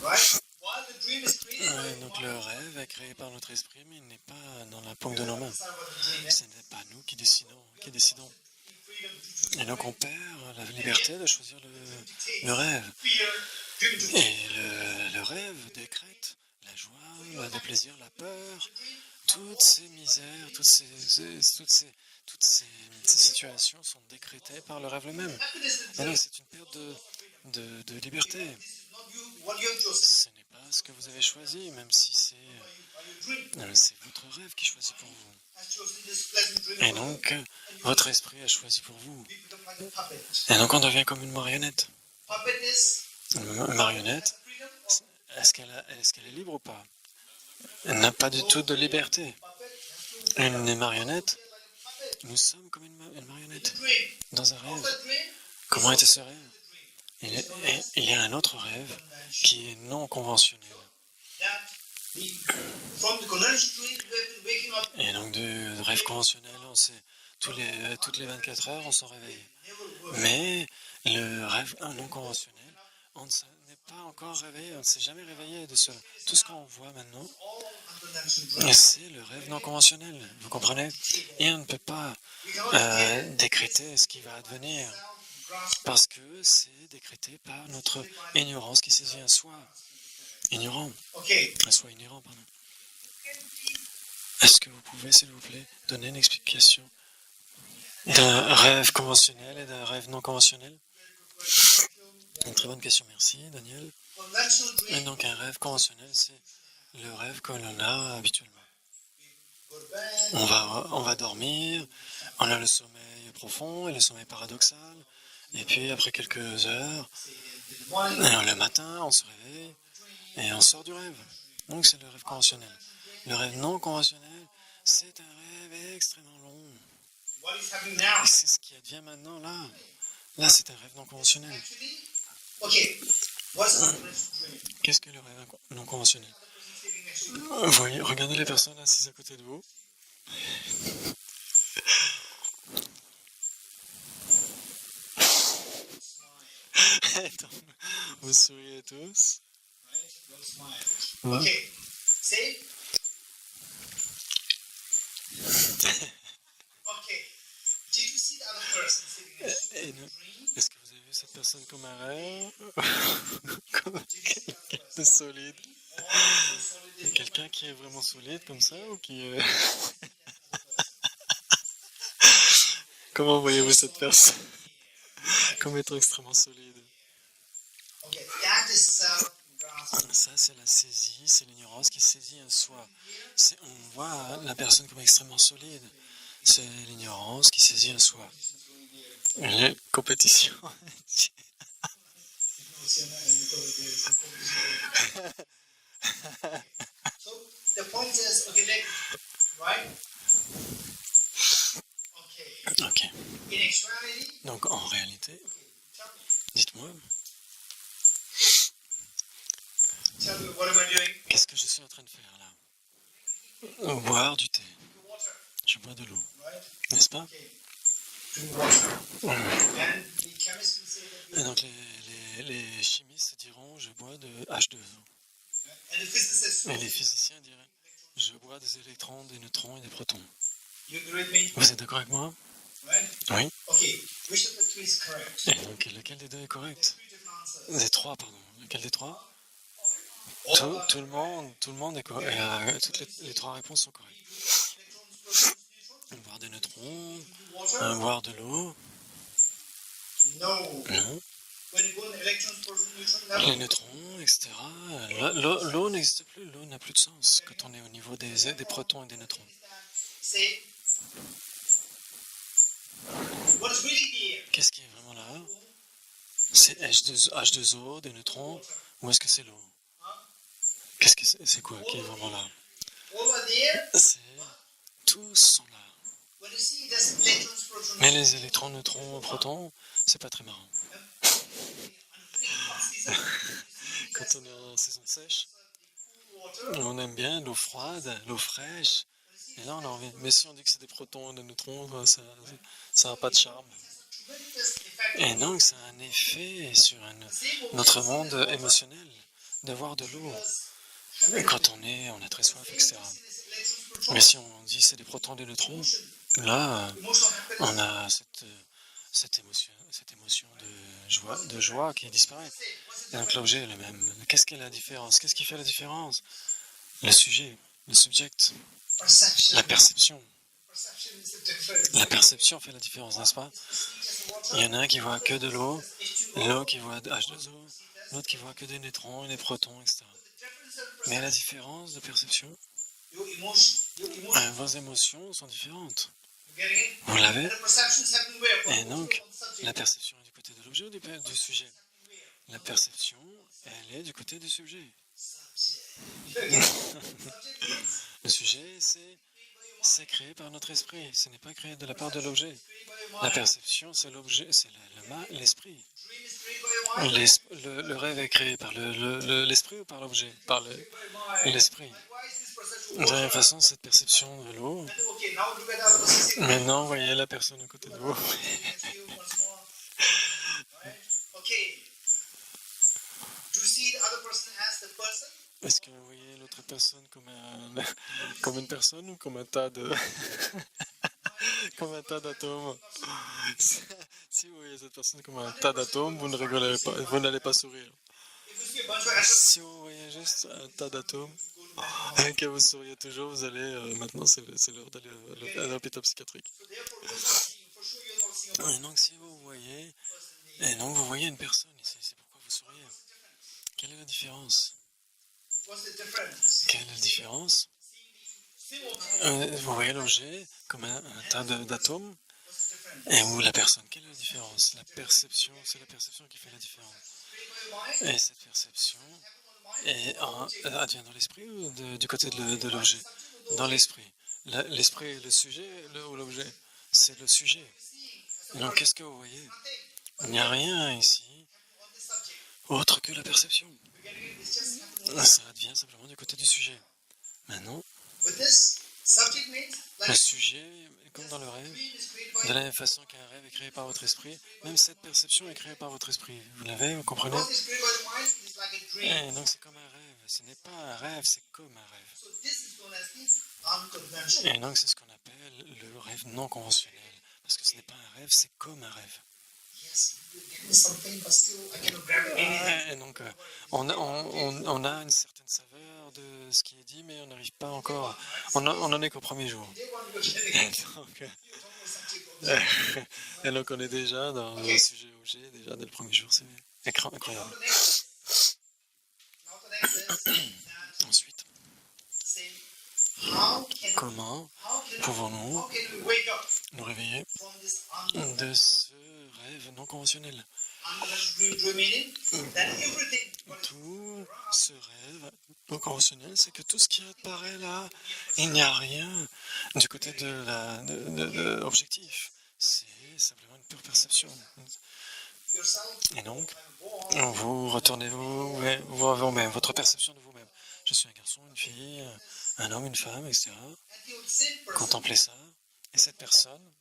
Right? While the dream is created by the Donc mind, le rêve est créé par notre esprit, mais il n'est pas dans la paume de nos mains. decide what the dream is. Ce n'est pas nous qui décidons. Freedom to choose Et donc on perd la liberté de choisir le rêve. fear, dream to Et le rêve décrète la joie, le plaisir, la peur, toutes ces misères, toutes ces situations sont décrétées par le rêve lui-même. happiness is Alors c'est une perte de liberté. not you what you have chosen. Ce n'est pas ce que vous avez choisi, même si c'est C'est votre rêve qui choisit pour vous. Et donc, votre esprit a choisi pour vous. Et donc, on devient comme une marionnette. Une marionnette, est-ce qu'elle est libre ou pas? Elle n'a pas du tout de liberté. Une marionnette, nous sommes comme une marionnette dans un rêve. Comment était ce rêve? Il y a un autre rêve qui est non conventionnel. Et donc du rêve conventionnel, on sait, toutes les 24 heures, on s'en réveille. Mais le rêve non conventionnel, on ne n'est pas encore réveillé, on ne s'est jamais réveillé de cela. Tout ce qu'on voit maintenant, c'est le rêve non conventionnel, vous comprenez? Et on ne peut pas décréter ce qui va advenir, parce que c'est décrété par notre ignorance qui saisit un soi. Ignorant. Un soi ignorant, pardon. Est-ce que vous pouvez, s'il vous plaît, donner une explication d'un rêve conventionnel et d'un rêve non conventionnel? Une très bonne question, merci, Daniel. Et donc, un rêve conventionnel, c'est le rêve que l'on a habituellement. On va dormir, on a le sommeil profond et le sommeil paradoxal, et puis après quelques heures, le matin, on se réveille et on sort du rêve. Donc, c'est le rêve conventionnel. Le rêve non conventionnel, c'est un rêve extrêmement long. C'est ce qui advient maintenant, là. Là, c'est un rêve non conventionnel. Qu'est-ce que le rêve non conventionnel? Voyez, regardez les personnes assises à côté de vous. Vous souriez tous. Ouais. Est-ce que vous avez vu cette personne comme un rêve? Comme quelqu'un de solide? Quelqu'un qui est vraiment solide comme ça ou qui Comment voyez-vous cette personne comme étant extrêmement solide? Ça, c'est la saisie, c'est l'ignorance qui saisit un soi. On voit la personne comme extrêmement solide. C'est l'ignorance qui saisit un soi. Les compétitions. Ok. Donc, en réalité, dites-moi, qu'est-ce que je suis en train de faire là? Boire du thé. Je bois de l'eau. N'est-ce pas? Et donc les chimistes diront je bois de H2O. Et les physiciens diraient je bois des électrons, des neutrons et des protons. Vous êtes d'accord avec moi? Oui. Et donc lequel des deux est correct? Des trois, pardon. Lequel des trois? Tout le monde est correct. Toutes les trois réponses sont correctes. Boire des neutrons, boire de l'eau. Non. Les neutrons, etc. L'eau n'existe plus, l'eau n'a plus de sens quand on est au niveau des protons et des neutrons. Qu'est-ce qui est vraiment là? C'est H2O, des neutrons, ou est-ce que c'est l'eau? C'est quoi qui est vraiment là? Tous sont là. Mais les électrons, neutrons, protons, c'est pas très marrant. Quand on est en saison sèche, on aime bien l'eau froide, l'eau fraîche. Et là, on a envie. Mais si on dit que c'est des protons et des neutrons, ça n'a pas de charme. Et donc, ça a un effet sur notre monde émotionnel d'avoir de l'eau. Et quand on a très soif, etc. Mais si on dit c'est des protons et des neutrons, là, on a cette émotion de joie qui disparaît. Et donc l'objet est le même. Qu'est-ce qui est la différence? Qu'est-ce qui fait la différence? Le sujet, le subject, la perception. La perception fait la différence, n'est-ce pas? Il y en a un qui voit que de l'eau, l'autre qui voit H2O, l'autre qui voit que des neutrons et des protons, etc. Mais la différence de perception, Your emotion. Vos émotions sont différentes. You getting it? Vous l'avez? And the perception is happening where? Et donc, On the subject. la perception est du côté de l'objet ou du sujet? La perception, elle est du côté du sujet. Le sujet, c'est créé par notre esprit. Ce n'est pas créé de la part de l'objet. La perception, c'est l'objet, c'est l'esprit. Le rêve est créé par l'esprit ou par l'objet? Par l'esprit. De la même façon, cette perception de l'eau. Okay, now look at the other person. Maintenant, voyez la personne à côté de vous. Okay. Do you see the other person as the person? Est-ce que vous voyez l'autre personne comme une personne ou comme un tas de comme un tas d'atomes? Si vous voyez cette personne comme un tas d'atomes, vous ne rigolez pas, vous n'allez pas sourire. If you see a bunch of atoms, Si vous voyez juste un tas d'atomes et que vous souriez toujours, vous allez maintenant c'est l'heure d'aller à l'hôpital psychiatrique. so therefore you're not seeing, for sure you're not seeing a Et donc si vous voyez, et donc vous voyez une personne ici, c'est pourquoi vous souriez. Quelle est la différence? What's the difference? Quelle est la différence? Vous voyez l'objet comme un tas d'atomes What's the difference? et où la personne, quelle est la différence? La perception, c'est la perception qui fait la différence. Et cette perception advient dans l'esprit ou du côté de l'objet? Dans l'esprit. L'esprit est le sujet ou l'objet? C'est le sujet. Et donc qu'est-ce que vous voyez? Il n'y a rien ici autre que la perception. Ça advient simplement du côté du sujet. Maintenant, With this, subject means le like sujet, comme dans le rêve, dream is created de by la même façon qu'un rêve est créé par votre esprit, même cette perception est créée par votre esprit. Vous l'avez, vous comprenez? what is created by the mind is like a dream. Et donc c'est comme un rêve. Ce n'est pas un rêve, c'est comme un rêve. So this is known as the unconventional. Et donc c'est ce qu'on appelle le rêve non conventionnel. Parce que ce n'est pas un rêve, c'est comme un rêve. Yes, you're getting something, but still I cannot grab anything. Et donc on a une certaine saveur de ce qui est dit, mais on n'arrive pas encore. On n'en est qu'au premier jour. They want to go get Et it. donc, You're talking about subject object. et donc on est déjà dans le sujet objet, déjà dès le premier jour. C'est incroyable. Now the next is that Ensuite, say how comment pouvons-nous how can we wake up nous réveiller from this de ce rêve non conventionnel? unconventional dream meaning that everything what is Tout ce rêve non conventionnel, c'est que tout ce qui apparaît là, il n'y a rien du côté de l'objectif. C'est simplement une pure perception. yourself Et donc, and go on vous retournez vous-même, votre perception de vous-même. Je suis un garçon, une fille, un homme, une femme, etc. and the same person Contemplez ça. Et cette personne,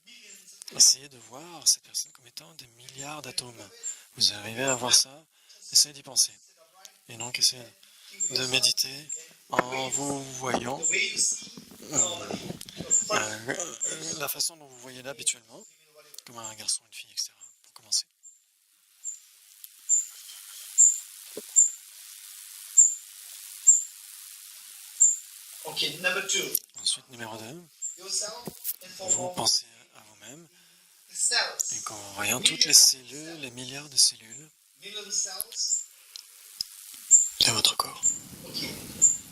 essayez de voir cette personne comme étant des milliards d'atomes. Vous arrivez à voir ça, essayez d'y penser. Et donc, essayez de méditer en vous voyant the way you see la façon dont vous voyez là habituellement, comme un garçon, une fille, etc. Pour commencer. okay, number 2 Ensuite, numéro 2, yourself and for vous more pensez à vous-même the cells et qu'en voyant toutes les cellules, les milliards de cellules million cells de votre corps. okay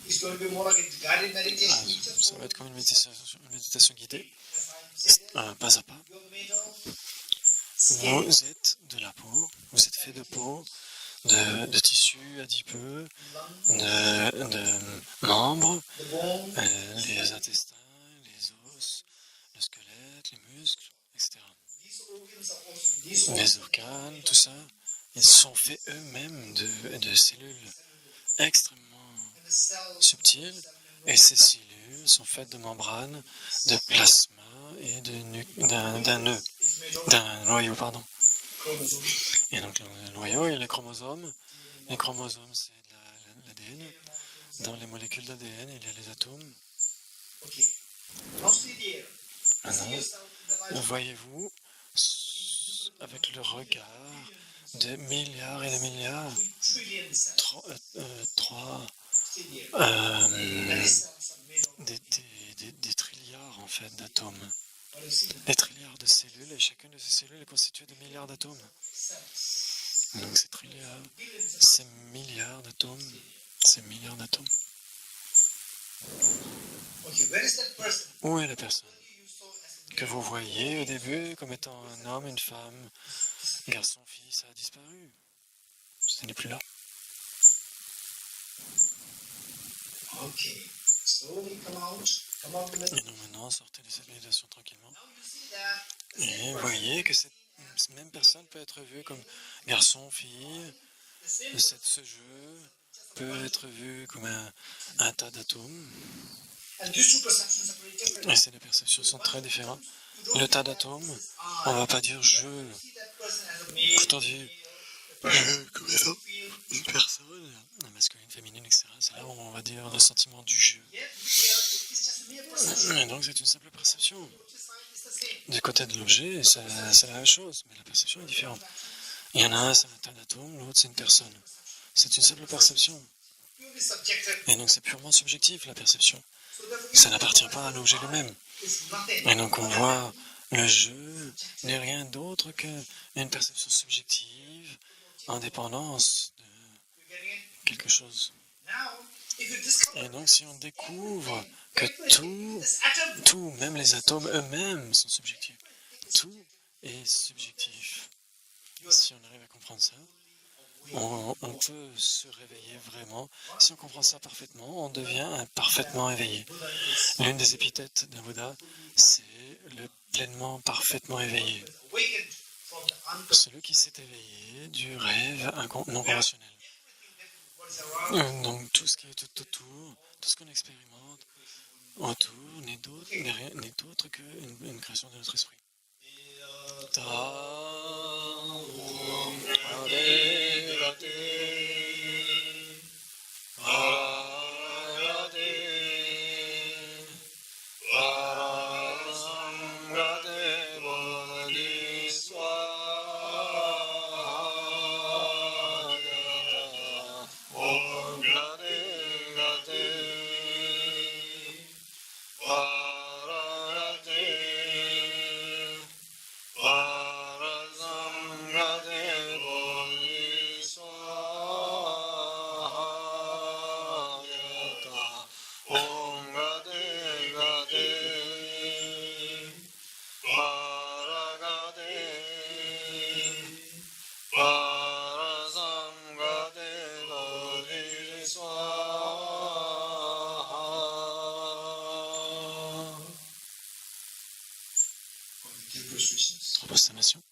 it's going to be more like a guided meditation each of Ça va être comme une méditation guidée, as I said pas à pas. your metal skin Vous êtes de la peau, vous êtes fait de peau, de tissus adipeux, lungs de membres, the bone les intestins, les os, le squelette, les muscles, etc. these organs are also these Les organes, tout ça, ils sont faits eux-mêmes de cellules extrêmement and the cells subtiles, et ces cellules sont faites de membranes, de plasma et d'un nœud, is made of d'un noyau, pardon. chromosomes Et donc le noyau et les chromosomes. Les chromosomes, c'est de l'ADN. Dans les molécules d'ADN, il y a les atomes. okay now see there see Maintenant, yourself in the light voyez-vous, avec le regard de milliards et de milliards, trillion cells see there and euh, the cells are made of des trilliards en fait d'atomes. what you see Des trilliards de cellules, et chacune de ces cellules est constituée de milliards d'atomes. cells Donc ces trilliards, billions of ces milliards d'atomes, ces milliards d'atomes. Okay, where is that person? Où est la personne You saw as a que vous voyez au début comme étant un homme, une femme, garçon, fille, ça a disparu. Ce n'est plus là. Okay. Slowly come out with it. Et donc maintenant, sortez de cette méditation tranquillement. Now you see that the Et same vous person, voyez que cette même personne peut être vue comme garçon, fille. the same Ce jeu peut être vu comme un tas d'atomes. and these two perceptions are very different. Et ces deux perceptions sont très différentes. You don't Le see tas that d'atomes, this is on I. ne va pas dire je. You see that person as a male, Pourtant dit comme étant une personne, un masculin, féminine, etc. C'est là où on va dire le sentiment du jeu. yet it's just a mere perception. Et donc c'est une simple perception. Which side is the same. Du côté de l'objet, c'est la même chose, mais la perception est différente. Il y en a un, c'est un tas d'atomes, l'autre, c'est une personne. C'est une simple perception. Purely subjective. Et donc c'est purement subjectif, la perception. So therefore, Ça n'appartient pas à l'objet lui-même. it's nothing. Et donc on voit le jeu n'est rien d'autre qu'une perception subjective en dépendance de You're getting it? quelque chose. Now, if you discover Et donc si on découvre que this atom, tout, même les atomes eux-mêmes sont subjectifs, tout est subjectif. Si on arrive à comprendre ça, on peut se réveiller vraiment. Si on comprend ça parfaitement, on devient parfaitement éveillé. L'une des épithètes d'un Bouddha, c'est le pleinement, parfaitement éveillé. awakened from the unconscious, Celui qui s'est éveillé du rêve non conventionnel. what is around, Donc tout ce qui est tout autour, tout ce qu'on expérimente autour n'est d'autre qu'une création de notre esprit. Repose ta nation.